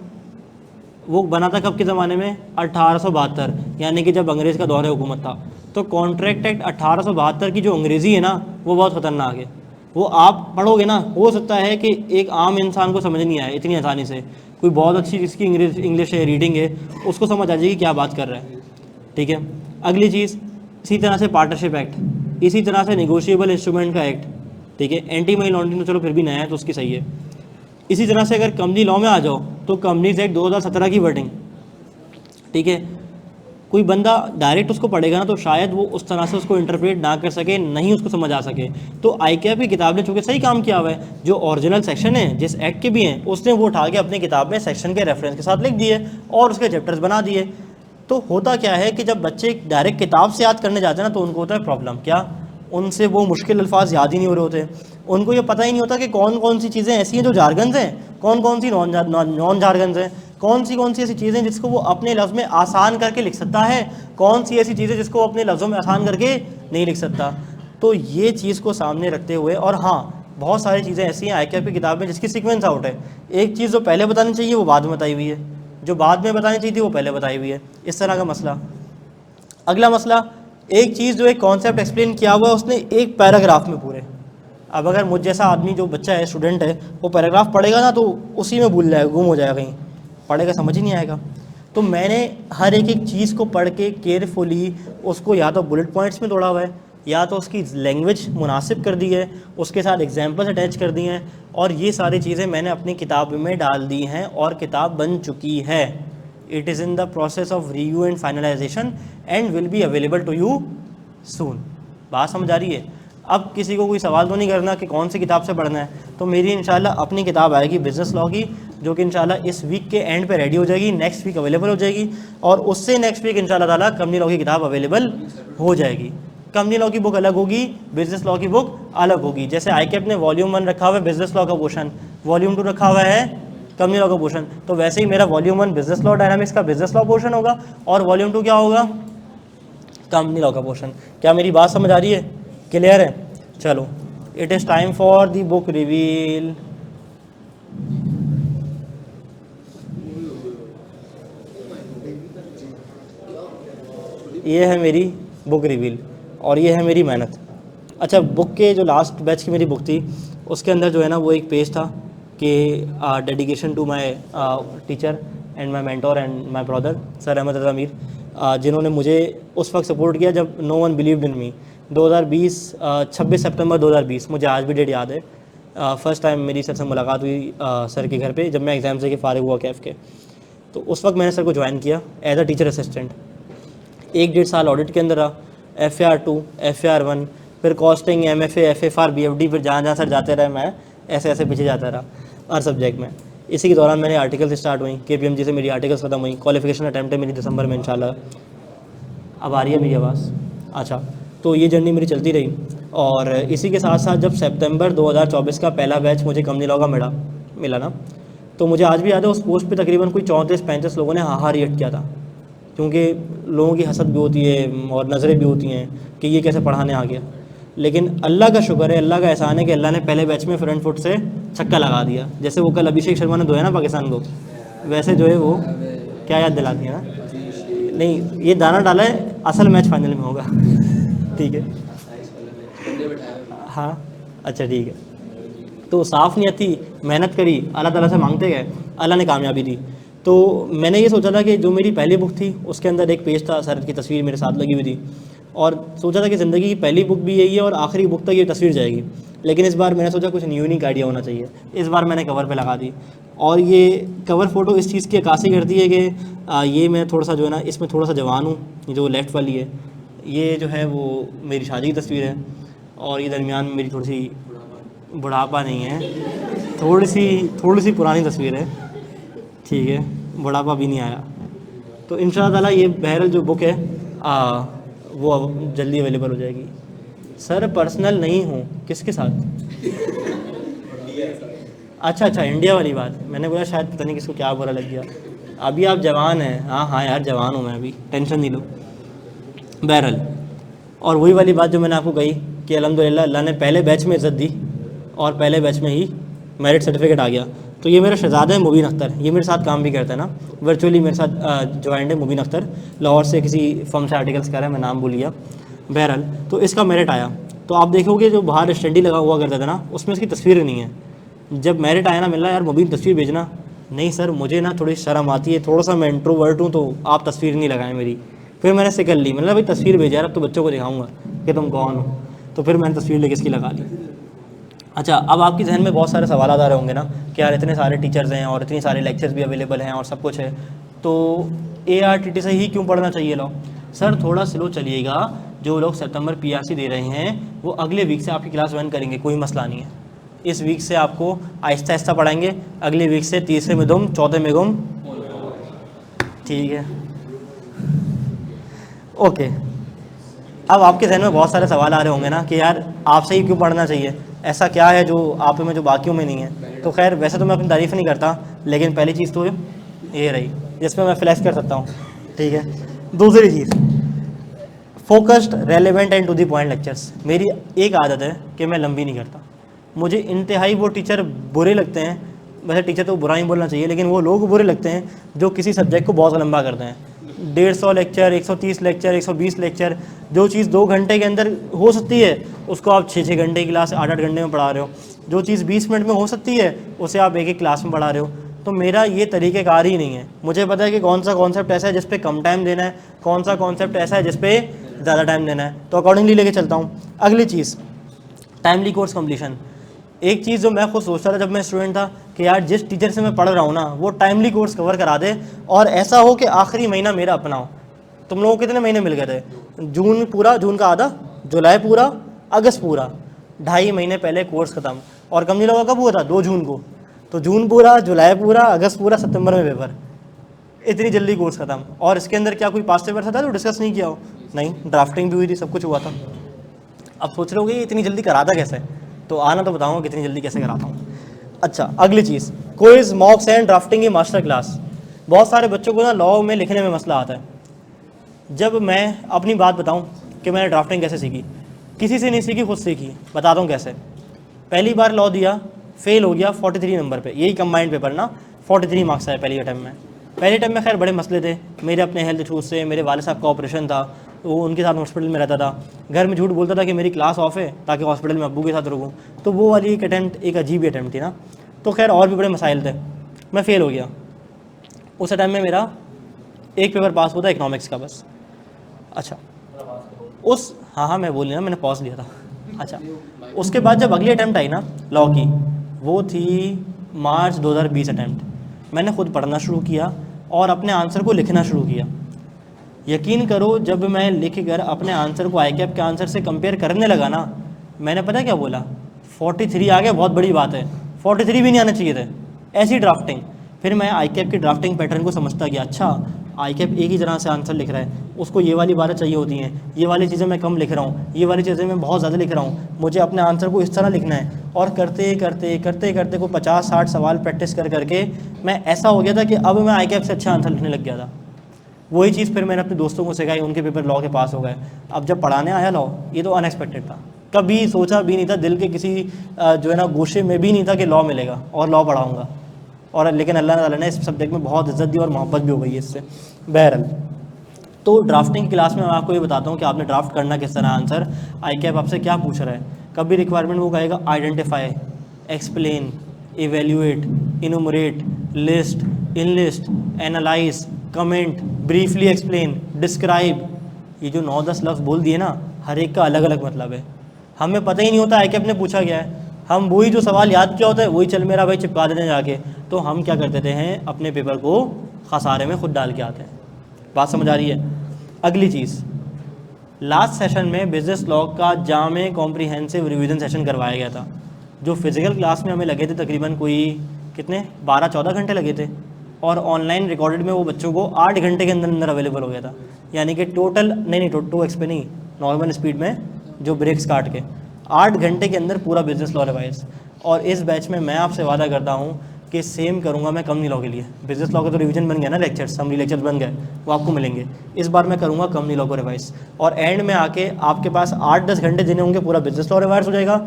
वो बना था कब के ज़माने में? 1872, यानी कि जब अंग्रेज़ का दौर हुकूमत था। तो कॉन्ट्रैक्ट एक्ट 1872 की जो अंग्रेज़ी है ना वो बहुत ख़तरनाक है। वो आप पढ़ोगे ना, हो सकता है कि एक आम इंसान को समझ नहीं आए इतनी आसानी से। कोई बहुत अच्छी जिसकी इंग्लिश है, रीडिंग है, उसको समझ आ जाएगी क्या बात कर रहा है। ठीक है, अगली चीज़, इसी तरह से पार्टनरशिप एक्ट, इसी तरह से नेगोशिएबल इंस्ट्रूमेंट का एक्ट। ठीक है, एंटी मनी लॉन्ड्रिंग तो चलो फिर भी नया है तो उसकी सही है। इसी तरह से अगर कंपनी लॉ में आ जाओ तो कंपनीज एक्ट 2017 की वर्डिंग। ठीक है, कोई बंदा डायरेक्ट उसको पढ़ेगा ना तो शायद वो उस तरह से उसको इंटरप्रेट ना कर सके, नहीं उसको समझ आ सके। तो ICAP की किताब ने चूँकि सही काम किया हुआ है, जो ओरिजिनल सेक्शन है जिस एक्ट के भी हैं उसने वो उठा के अपनी किताब में सेक्शन के रेफरेंस के साथ लिख दिए और उसके चैप्टर्स बना दिए। तो होता क्या है कि जब बच्चे डायरेक्ट किताब से याद करने जाते हैं ना तो उनको होता है प्रॉब्लम, क्या उनसे वो मुश्किल अल्फाज याद ही नहीं हो रहे होते। उनको ये पता ही नहीं होता कि कौन कौन सी चीज़ें ऐसी हैं जो जार्गन्स हैं, कौन कौन सी नॉन जार्गन्स हैं, कौन सी ऐसी चीज़ें जिसको वो अपने लफ्ज़ में आसान करके लिख सकता है, कौन सी ऐसी चीज़ें जिसको अपने लफ्ज़ों में आसान करके नहीं लिख सकता। तो ये चीज़ को सामने रखते हुए, और हाँ बहुत सारी चीज़ें ऐसी हैं ICAP की किताब में जिसकी सीक्वेंस आउट है। एक चीज़ जो पहले बतानी चाहिए वो बाद में बताई हुई है, जो बाद में बतानी चाहिए थी वो पहले बताई हुई है। इस तरह का मसला। अगला मसला, एक चीज़ जो एक कॉन्सेप्ट एक्सप्लेन किया हुआ है उसने एक पैराग्राफ में पूरे। अब अगर मुझ जैसा आदमी जो बच्चा है, स्टूडेंट है, वो पैराग्राफ पढ़ेगा ना तो उसी में भूल जाएगा, गुम हो जाएगा, कहीं पढ़ेगा समझ ही नहीं आएगा। तो मैंने हर एक एक चीज़ को पढ़ के केयरफुली उसको या तो बुलेट पॉइंट्स में तोड़ा हुआ है, या तो उसकी लैंग्वेज मुनासिब कर दी है, उसके साथ एग्जाम्पल्स अटैच कर दिए हैं, और ये सारी चीज़ें मैंने अपनी किताब में डाल दी हैं और किताब बन चुकी है। It is in the process of review and finalization and will be available to you soon. बात समझ आ रही है? अब किसी को कोई सवाल तो नहीं करना कि कौन सी किताब से पढ़ना है, तो मेरी इंशाल्लाह अपनी किताब आएगी बिज़नेस लॉ की, जो कि इंशाल्लाह इस वीक के एंड पे रेडी हो जाएगी, नेक्स्ट वीक अवेलेबल हो जाएगी, और उससे नेक्स्ट वीक इंशाल्लाह ताला कंपनी लॉ की किताब अवेलेबल हो जाएगी। कंपनी लॉ की बुक अलग होगी, बिज़नेस लॉ की बुक अलग होगी। जैसे ICAP ने वॉल्यूम 1 रखा हुआ है बिज़नेस लॉ का पोर्शन, वॉल्यूम 2 रखा हुआ है कंपनी लॉ का पोर्शन, तो वैसे ही मेरा वॉल्यूम 1 बिज़नेस लॉ डायनामिक्स का बिज़नेस लॉ पोर्शन होगा, और वॉल्यूम 2 क्या होगा, कंपनी लॉ का पोर्शन। क्या मेरी बात समझ आ रही है, क्लियर है? चलो, it is time for the book reveal. ये है मेरी बुक रिवील और ये है मेरी मेहनत। अच्छा, बुक के जो लास्ट बैच की मेरी बुक थी उसके अंदर जो है ना वो एक पेज था कि dedication to my teacher and my mentor and my brother sir Ahmad Raza Mir, जिन्होंने मुझे उस वक्त सपोर्ट किया जब no one believed in me. 2020 26 सितंबर 2020, मुझे आज भी डेट याद है। फर्स्ट टाइम मेरी सर से मुलाकात हुई सर के घर पे जब मैं एग्ज़ाम से के फ़ारिग हुआ कैफ़ के। तो उस वक्त मैंने सर को ज्वाइन किया एज अ टीचर असिस्टेंट। 1-1.5 साल ऑडिट के अंदर रहा, FAR2 FAR1, फिर कॉस्टिंग, MFA FFR BFD, फिर जहाँ जहाँ सर जाते रहे मैं ऐसे ऐसे पीछे जाता रहा हर सब्जेक्ट में। इसी के दौरान मैंने आर्टिकल से स्टार्ट हुई, KPMG से मेरी आर्टिकल्स खत्म हुई, क्वालिफिकेशन अटैम्प्ट है मेरी दिसंबर में इंशाल्लाह। अब आ रही है मेरी आवाज़? अच्छा, तो ये जर्नी मेरी चलती रही, और इसी के साथ साथ जब सितंबर 2024 का पहला बैच मुझे कंपनी लॉ का मिला ना, तो मुझे आज भी याद है उस पोस्ट पे तकरीबन कोई 34-35 लोगों ने हाँ रिएक्ट किया था, क्योंकि लोगों की हसद भी होती है और नज़रें भी होती हैं कि ये कैसे पढ़ाने आ गया। लेकिन अल्लाह का शुक्र है, अल्लाह का एहसान है कि अल्लाह ने पहले बैच में फ्रंट फुट से छक्का लगा दिया। जैसे वो कल अभिषेक शर्मा ने धोया ना पाकिस्तान को, वैसे जो है वो क्या याद दिलाती है ना, नहीं ये दाना डाला है, असल मैच फाइनल में होगा। ठीक है, हाँ अच्छा ठीक है। तो साफ़ नीयत थी, मेहनत करी, अल्लाह ताला से मांगते गए, अल्लाह ने कामयाबी दी। तो मैंने ये सोचा था कि जो मेरी पहली बुक थी उसके अंदर एक पेज था, सर की तस्वीर मेरे साथ लगी हुई थी, और सोचा था कि ज़िंदगी की पहली बुक भी यही है और आखिरी बुक तक ये तस्वीर जाएगी। लेकिन इस बार मैंने सोचा कुछ यूनिक आइडिया होना चाहिए, इस बार मैंने कवर पे लगा दी। और ये कवर फ़ोटो इस चीज़ की अक्कासी करती है कि ये मैं थोड़ा सा जो है ना इसमें थोड़ा सा जवान हूँ, ये जो लेफ़्ट वाली है ये जो है वो मेरी शादी की तस्वीर है, और ये दरमियान में मेरी थोड़ी सी बुढ़ापा नहीं है, थोड़ी सी पुरानी तस्वीर है, ठीक है, बुढ़ापा भी नहीं आया। तो इंशाअल्लाह ताला ये बहरहाल जो बुक है वो अब जल्दी अवेलेबल हो जाएगी। सर पर्सनल नहीं हूँ, किसके साथ? अच्छा इंडिया वाली बात, मैंने बोला शायद पता नहीं किसको क्या बुरा लग गया। अभी आप जवान हैं, हाँ यार जवान हूँ मैं, अभी टेंशन नहीं लो। बहरहाल, और वही वाली बात जो मैंने आपको कही कि अल्हम्दुलिल्लाह अल्लाह ने पहले बैच में इज़्ज़त दी और पहले बैच में ही मेरिट सर्टिफिकेट आ गया। तो ये मेरा शहज़ादा है मुबीन अख्तर, ये मेरे साथ काम भी करता है ना, वर्चुअली मेरे साथ ज्वाइंट है मुबीन अख्तर, लाहौर से किसी फर्म से आर्टिकल्स कर रहा है, मैं नाम भूल गया। बहरहाल, तो इसका मेरिट आया, तो आप देखोगे जो बाहर स्टडी लगा हुआ करता था ना उसमें उसकी तस्वीर नहीं है। जब मेरिट आया ना, मिल रहा यार मुबीन तस्वीर भेजना, नहीं सर मुझे ना थोड़ी शर्म आती है, थोड़ा सा मैं इंट्रोवर्ट हूँ, तो आप तस्वीर नहीं लगाएं मेरी। फिर मैंने सिकल ली, मतलब भाई तस्वीर भेजा यार, अब तो बच्चों को दिखाऊंगा कि तुम कौन हो, तो फिर मैंने तस्वीर लेके इसकी लगा ली। अच्छा, अब आपके जहन में बहुत सारे सवाल आ रहे होंगे ना कि यार इतने सारे टीचर्स हैं और इतनी सारे लेक्चर्स भी अवेलेबल हैं और सब कुछ है, तो ARTT से ही क्यों पढ़ना चाहिए लो? सर थोड़ा स्लो चलिएगा, जो लोग सितंबर PRC दे रहे हैं वो अगले वीक से आपकी क्लास ज्वाइन करेंगे, कोई मसला नहीं है। इस वीक से आपको आहिस्ता आहिस्ता पढ़ाएंगे, अगले वीक से तीसरे में दुम, चौथे में गुम, ठीक है, ओके। अब आपके जहन में बहुत सारे सवाल आ रहे होंगे ना कि यार आपसे ही क्यों पढ़ना चाहिए, ऐसा क्या है जो आप में जो बाकियों में नहीं है? तो खैर वैसे तो मैं अपनी तारीफ़ नहीं करता, लेकिन पहली चीज़ तो ये रही जिसमें मैं फ्लैश कर सकता हूँ, ठीक है। दूसरी चीज़, focused, relevant and to the point lectures. मेरी एक आदत है कि मैं लंबी नहीं करता, मुझे इंतहाई वो टीचर बुरे लगते हैं, वैसे टीचर तो बुरा ही बोलना चाहिए, लेकिन वो लोग बुरे लगते हैं जो किसी सब्जेक्ट को बहुत लंबा करते हैं। 150 लेक्चर, 130 लेक्चर, 120 लेक्चर, जो चीज़ 2 घंटे के अंदर हो सकती है उसको आप 6-6 घंटे की क्लास 8-8 घंटे में पढ़ा रहे हो। जो चीज़ 20 मिनट में हो सकती है उसे आप एक क्लास में पढ़ा रहे हो। तो मेरा ये तरीक़ेकार ही नहीं है। मुझे पता है कि कौन सा कॉन्सेप्ट ऐसा है जिस पे कम टाइम देना है, कौन सा कॉन्सेप्ट ऐसा है जिस पे ज़्यादा टाइम देना है, तो अकॉर्डिंगली लेके चलता हूँ। अगली चीज़, टाइमली कोर्स कम्प्लीशन। एक चीज़ जो मैं खुद सोचता था जब मैं स्टूडेंट था कि यार जिस टीचर से मैं पढ़ रहा हूँ ना वो टाइमली कोर्स कवर करा दे, और ऐसा हो कि आखिरी महीना मेरा अपना हो। तुम लोगों को कितने महीने मिल गए थे? जून पूरा, जून का आधा, जुलाई पूरा, अगस्त पूरा, 2.5 महीने पहले कोर्स ख़त्म। और कंपनी लॉ का कब हुआ था? 2 जून को। तो जून पूरा, जुलाई पूरा, अगस्त पूरा, सितंबर में पेपर, इतनी जल्दी कोर्स ख़त्म। और इसके अंदर क्या कोई पास्ट पेपर था जो डिस्कस नहीं किया हो? नहीं, ड्राफ्टिंग भी हुई थी, सब कुछ हुआ था। अब सोच रहे होगे इतनी जल्दी कराता कैसे? तो आना तो बताऊँगा कितनी जल्दी कैसे कराता हूँ। अच्छा, अगली चीज़, क्विज, मॉक्स एंड ड्राफ्टिंग की मास्टर क्लास। बहुत सारे बच्चों को ना लॉ में लिखने में मसला आता है। जब मैं अपनी बात बताऊं कि मैंने ड्राफ्टिंग कैसे सीखी, किसी से नहीं सीखी, खुद सीखी। बताता हूँ कैसे। पहली बार लॉ दिया, फेल हो गया 43 नंबर पे, यही कंबाइंड पेपर ना, 43 मार्क्स आए पहली अटैम्प्ट में। पहले अटैम्प्ट में खैर बड़े मसले थे मेरे अपने हेल्थ इशूज़ से। मेरे वाले साहब का ऑपरेशन था, वो उनके साथ हॉस्पिटल में रहता था। घर में झूठ बोलता था कि मेरी क्लास ऑफ है ताकि हॉस्पिटल में अब्बू के साथ रुकूँ। तो वो वाली एक अटैम्प्ट एक अजीब अटैम्प्ट थी ना। तो खैर और भी बड़े मसाइल थे, मैं फ़ेल हो गया। उस टाइम में मेरा एक पेपर पास हुआ था इकनॉमिक्स का बस। अच्छा, हाँ मैं बोल लिया ना, मैंने पॉज लिया था। अच्छा, उसके बाद जब अगली अटैम्प्ट आई ना लॉ की, वो थी मार्च 2020 अटैम्प्ट। मैंने खुद पढ़ना शुरू किया और अपने आंसर को लिखना शुरू किया। यकीन करो, जब मैं लिख कर अपने आंसर को ICAP के आंसर से कंपेयर करने लगा ना, मैंने पता क्या बोला? 43 आ गया, बहुत बड़ी बात है। 43 भी नहीं आने चाहिए थे, ऐसी ड्राफ्टिंग। फिर मैं ICAP की ड्राफ्टिंग पैटर्न को समझता गया। अच्छा, ICAP एक ही तरह से आंसर लिख रहा है, उसको ये वाली बातें चाहिए होती हैं, ये वाली चीज़ें मैं कम लिख रहा हूँ, ये वाली चीज़ें मैं बहुत ज़्यादा लिख रहा हूँ, मुझे अपने आंसर को इस तरह लिखना है। और करते करते करते करते को 50-60 सवाल प्रैक्टिस कर करके मैं ऐसा हो गया था कि अब मैं ICAP से अच्छा आंसर लिखने लग गया था। वही चीज़ फिर मैंने अपने दोस्तों को सिखाई, उनके पेपर लॉ के पास हो गए। अब जब पढ़ाने आया लॉ, ये तो अनएक्सपेक्टेड था, कभी सोचा भी नहीं था, दिल के किसी जो है ना गोशे में भी नहीं था कि लॉ मिलेगा और लॉ पढ़ाऊँगा। और लेकिन अल्लाह ताला ने इस सब्जेक्ट में बहुत इज़्ज़त दी और मोहब्बत भी हो गई है इससे। बहरहाल, तो ड्राफ्टिंग की क्लास में मैं आपको ये बताता हूँ कि आपने ड्राफ्ट करना किस तरह। आंसर ICAP आपसे क्या पूछ रहा है। कभी रिक्वायरमेंट वो कहेगा identify, explain, evaluate, इनुमरेट, list, enlist, analyse, comment, briefly explain, describe. ये जो 9-10 लफ्ज़ बोल दिए ना, हर एक का अलग अलग मतलब है। हमें पता ही नहीं होता ICAP ने पूछा क्या है। हम वही जो सवाल याद किया होता है वही चल मेरा भाई चिपका देते हैं जाके। तो हम क्या कर देते हैं, अपने पेपर को खसारे में खुद डाल के आते हैं। बात समझ आ रही है? अगली चीज़, लास्ट सेशन में बिजनेस लॉ का जामे कॉम्प्रिहेंसिव रिवीजन सेशन करवाया गया था, जो फिज़िकल क्लास में हमें लगे थे तकरीबन कोई कितने 12-14 घंटे लगे थे, और ऑनलाइन रिकॉर्डेड में वो बच्चों को 8 घंटे के अंदर अंदर अवेलेबल हो गया था। यानी कि टोटल नहीं 2x पे नहीं, नॉर्मल स्पीड में जो ब्रेक्स काट के 8 घंटे के अंदर पूरा बिजनेस लॉ रिवाइज। और इस बैच में मैं आपसे वादा करता हूँ कि सेम करूँगा मैं कंपनी लॉ के लिए। बिजनेस लॉ का तो रिवीजन बन गया ना, लेक्चर्स, समरी लेक्चर्स बन गए, वो आपको मिलेंगे। इस बार मैं करूँगा कंपनी लॉ को रिवाइज, और एंड में आके आपके पास 8-10 घंटे देने होंगे, पूरा बिजनेस लॉ रिवाइज हो जाएगा।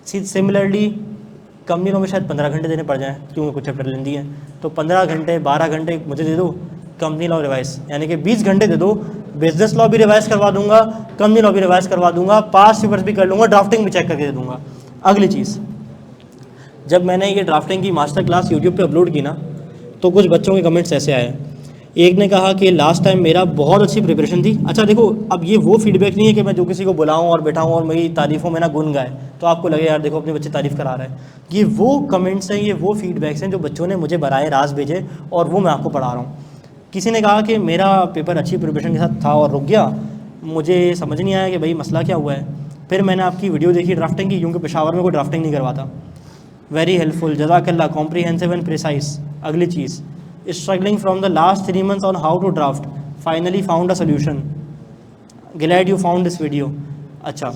सिमिलरली कंपनी लॉ में शायद 15 घंटे देने पड़ जाएँ क्योंकि कुछ चैप्टर लेंदी हैं। तो 15 घंटे 12 घंटे मुझे दे दो कंपनी लॉ रिवाइज, यानी कि 20 घंटे दे दो। बिजनेस लॉ भी रिवाइज करवा दूंगा, कंपनी लॉ भी रिवाइज करवा दूंगा, पास पेपर्स भी कर लूँगा, ड्राफ्टिंग भी चेक करके दे दूंगा। अगली चीज़, जब मैंने ये ड्राफ्टिंग की मास्टर क्लास यूट्यूब पे अपलोड की ना, तो कुछ बच्चों के कमेंट्स ऐसे आए। एक ने कहा कि लास्ट टाइम मेरा बहुत अच्छी प्रिपरेशन थी। अच्छा देखो, अब ये वो फीडबैक नहीं है कि मैं जो किसी को बुलाऊं और बैठाऊं और मेरी तारीफ़ों में ना गुन गाए तो आपको लगे यार देखो अपने बच्चे तारीफ़ करा रहे हैं। ये वो कमेंट्स हैं, ये वो फीडबैक्स हैं जो बच्चों ने मुझे बराए रास्त भेजे, और वो मैं आपको पढ़ा रहा हूँ। किसी ने कहा कि मेरा पेपर अच्छी प्रिपरेशन के साथ था और रुक गया, मुझे समझ नहीं आया कि भाई मसला क्या हुआ है। फिर मैंने आपकी वीडियो देखी ड्राफ्टिंग की, क्योंकि पेशावर में कोई ड्राफ्टिंग नहीं करवाता। वेरी हेल्पफुल, जज़ाकल्लाह, कॉम्प्रीहेंसिव एंड प्रिसाइज। अगली चीज़, struggling from the last 3 months on how to draft, finally found a solution, glad you found this video. अच्छा,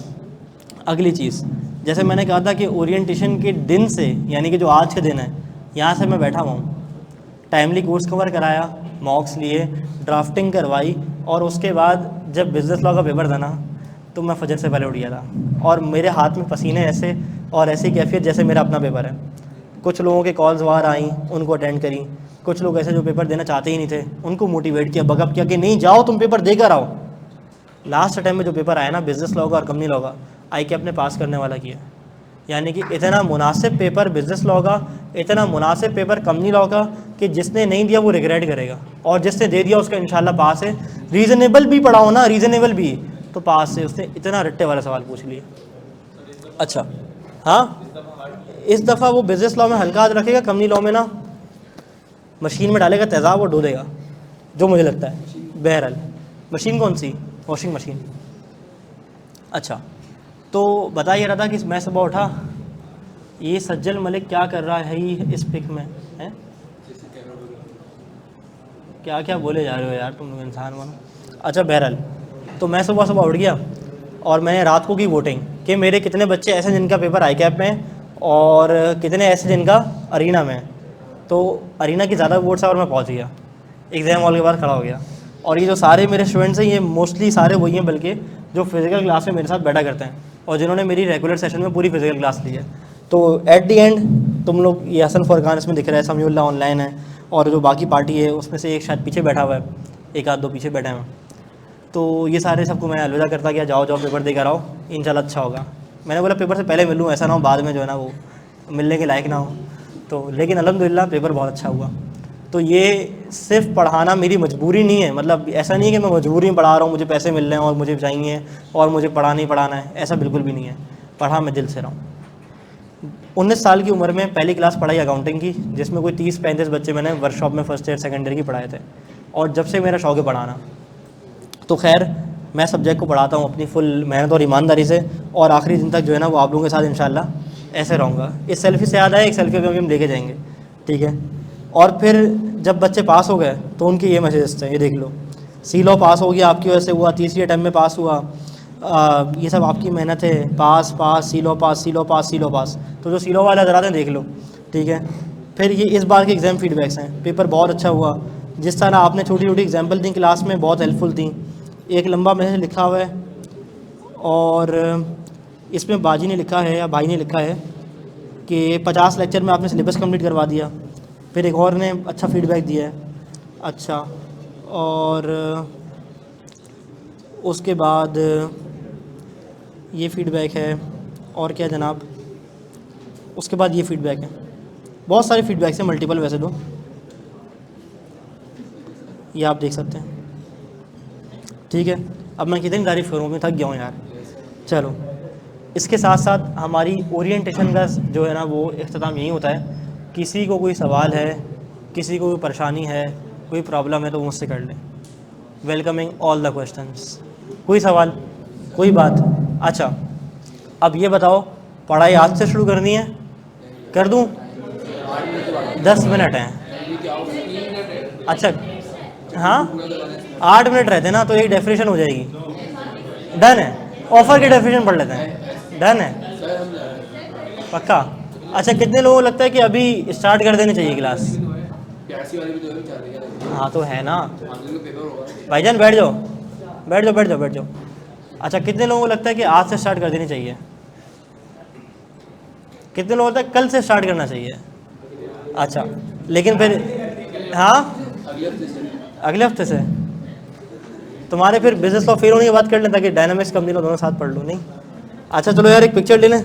अगली चीज़, जैसे मैंने कहा था कि ओरिएंटेशन के दिन से, यानी कि जो आज के दिन है, यहाँ से मैं बैठा हुआ हूँ, टाइमली कोर्स कवर कराया, मॉक्स लिए, ड्राफ्टिंग करवाई, और उसके बाद जब बिजनेस लॉ का पेपर था ना, तो मैं फजर से पहले उठ गया था, और मेरे हाथ में पसीने ऐसे और ऐसी कैफियत जैसे मेरा अपना पेपर है। कुछ लोगों के कॉल्स बाहर आई, उनको अटेंड करी। कुछ लोग ऐसे जो पेपर देना चाहते ही नहीं थे, उनको मोटिवेट किया, बकअप किया कि नहीं जाओ तुम पेपर देकर आओ। लास्ट टाइम में जो पेपर आया ना बिजनेस लॉ का और कंपनी लॉ का, ICAP ने पास करने वाला किया। यानी कि इतना मुनासिब पेपर बिजनेस लॉ का, इतना मुनासिब पेपर कंपनी लॉ का, कि जिसने नहीं दिया वो रिग्रेट करेगा, और जिसने दे दिया उसका इंशाल्लाह पास है। रीज़नेबल भी पढ़ाओ ना, रीज़नेबल भी, तो पास है। उसने इतना रट्टे वाला सवाल पूछ लिए। अच्छा हाँ, इस दफ़ा वो बिजनेस लॉ में हल्का हाथ रखेगा, कंपनी लॉ में ना मशीन में डालेगा तेज़ाब और धो देगा, जो मुझे लगता है। बहरहाल, मशीन कौन सी? Washing machine. अच्छा, तो बता ये रहा था कि मैं सुबह उठा, ये सज्जल मलिक क्या कर रहा है ही इस पिक में है, क्या क्या बोले जा रहे हो यार तुम लोग, इंसान बनो। अच्छा बहरहाल, तो मैं सुबह सुबह उठ गया और मैंने रात को की वोटिंग कि मेरे कितने बच्चे ऐसे जिनका पेपर आई कैप में और कितने ऐसे जिनका अरीना में। तो अरीना की ज़्यादा वोट्स और मैं पहुंच गया, एग्ज़ाम हॉल के बाद खड़ा हो गया। और ये जो सारे मेरे स्टूडेंट्स हैं ये मोस्टली सारे वही हैं बल्कि जो फिज़िकल क्लास में मेरे साथ बैठा करते हैं और जिन्होंने मेरी रेगुलर सेशन में पूरी फिज़िकल क्लास ली है। तो एट दी एंड तुम लोग, ये हसन फरकान इसमें दिख रहा है, समीउल्लाह ऑनलाइन है, और जो बाकी पार्टी है उसमें से एक शायद पीछे बैठा हुआ है, एक आध दो पीछे बैठे हैं। तो ये सारे सबको मैं अलविदा करता गया, जाओ जाओ पेपर दे कर आओ, इंशाल्लाह अच्छा होगा। मैंने बोला पेपर से पहले मिलूँ, ऐसा ना हो बाद में जो है ना वो मिलने के लायक ना हो। तो लेकिन अल्हम्दुलिल्लाह पेपर बहुत अच्छा हुआ। तो ये सिर्फ पढ़ाना मेरी मजबूरी नहीं है, मतलब ऐसा नहीं है कि मैं मजबूरी में पढ़ा रहा हूँ, मुझे पैसे मिल रहे हैं और मुझे चाहिए और मुझे पढ़ाना ही पढ़ाना है, ऐसा बिल्कुल भी नहीं है। पढ़ा मैं दिल से रहा हूँ। 19 साल की उम्र में पहली क्लास पढ़ाई अकाउंटिंग की, जिसमें कोई 30-35 बच्चे मैंने वर्कशॉप में फर्स्ट ईयर सेकेंड ईयर की पढ़ाए थे। और जब से मेरा शौक़ है पढ़ाना, तो खैर मैं सब्जेक्ट को पढ़ाता हूँ अपनी फुल मेहनत और ईमानदारी से, और आखिरी दिन तक जो है ना वो आप लोगों के साथ इंशाल्लाह ऐसे रहूँगा। इस सेल्फ़ी से याद आया, एक सेल्फ़ी अभी हम लेके जाएंगे, ठीक है। और फिर जब बच्चे पास हो गए तो उनके ये मैसेजेस थे, ये देख लो, सी लॉ पास हो गया आपकी वजह से हुआ, तीसरी अटैम्प्ट में पास हुआ, ये सब आपकी मेहनत है, पास पास सी लॉ पास, सी लॉ पास, सी लॉ पास। तो जो सी लॉ वाले हज़रात हैं देख लो, ठीक है। फिर ये इस बार के एग्ज़ाम फीडबैक्स हैं, पेपर बहुत अच्छा हुआ, जिस तरह आपने छोटी छोटी एग्जाम्पल दी क्लास में बहुत हेल्पफुल थी। एक लंबा मैसेज लिखा हुआ है और इसमें बाजी ने लिखा है या भाई ने लिखा है कि 50 लेक्चर में आपने सिलेबस कंप्लीट करवा दिया। फिर एक और ने अच्छा फीडबैक दिया है, अच्छा, और उसके बाद ये फ़ीडबैक है, और क्या जनाब, उसके बाद ये फ़ीडबैक है। बहुत सारे फ़ीडबैक्स हैं, मल्टीपल वैसे तो, ये आप देख सकते हैं, ठीक है। अब मैं कितनी तारीफ़ करूँ, मैं थक गया हूँ यार। चलो, इसके साथ साथ हमारी ओरिएंटेशन का जो है ना वो इख्तिताम यही होता है। किसी को कोई सवाल है, किसी को कोई परेशानी है, कोई प्रॉब्लम है तो वो मुझसे कर ले। Welcoming all the questions. कोई सवाल, कोई बात? अच्छा, अब ये बताओ, पढ़ाई आज से शुरू करनी है? कर दूं? 10 मिनट हैं। अच्छा, हाँ 8 मिनट रहते ना तो एक डेफिनेशन हो जाएगी। डन है, ऑफ़र की डेफिनेशन पढ़ लेते हैं, डन है पक्का। अच्छा, कितने लोगों को लगता है कि अभी स्टार्ट कर देनी चाहिए क्लास? हाँ तो है ना भाईजान, बैठ जाओ बैठ जाओ बैठ जाओ बैठ जाओ। अच्छा, कितने लोगों को लगता है कि आज से स्टार्ट कर देनी चाहिए? कितने लोगों को लगता है कल से स्टार्ट करना चाहिए? अच्छा, लेकिन फिर हाँ अगले हफ्ते से तुम्हारे फिर बिजनेस लॉ फेल होने की बात कर लें ताकि डायनामिक्स कंपनी दोनों साथ पढ़ लो। नहीं? अच्छा चलो यार, एक पिक्चर ले लें।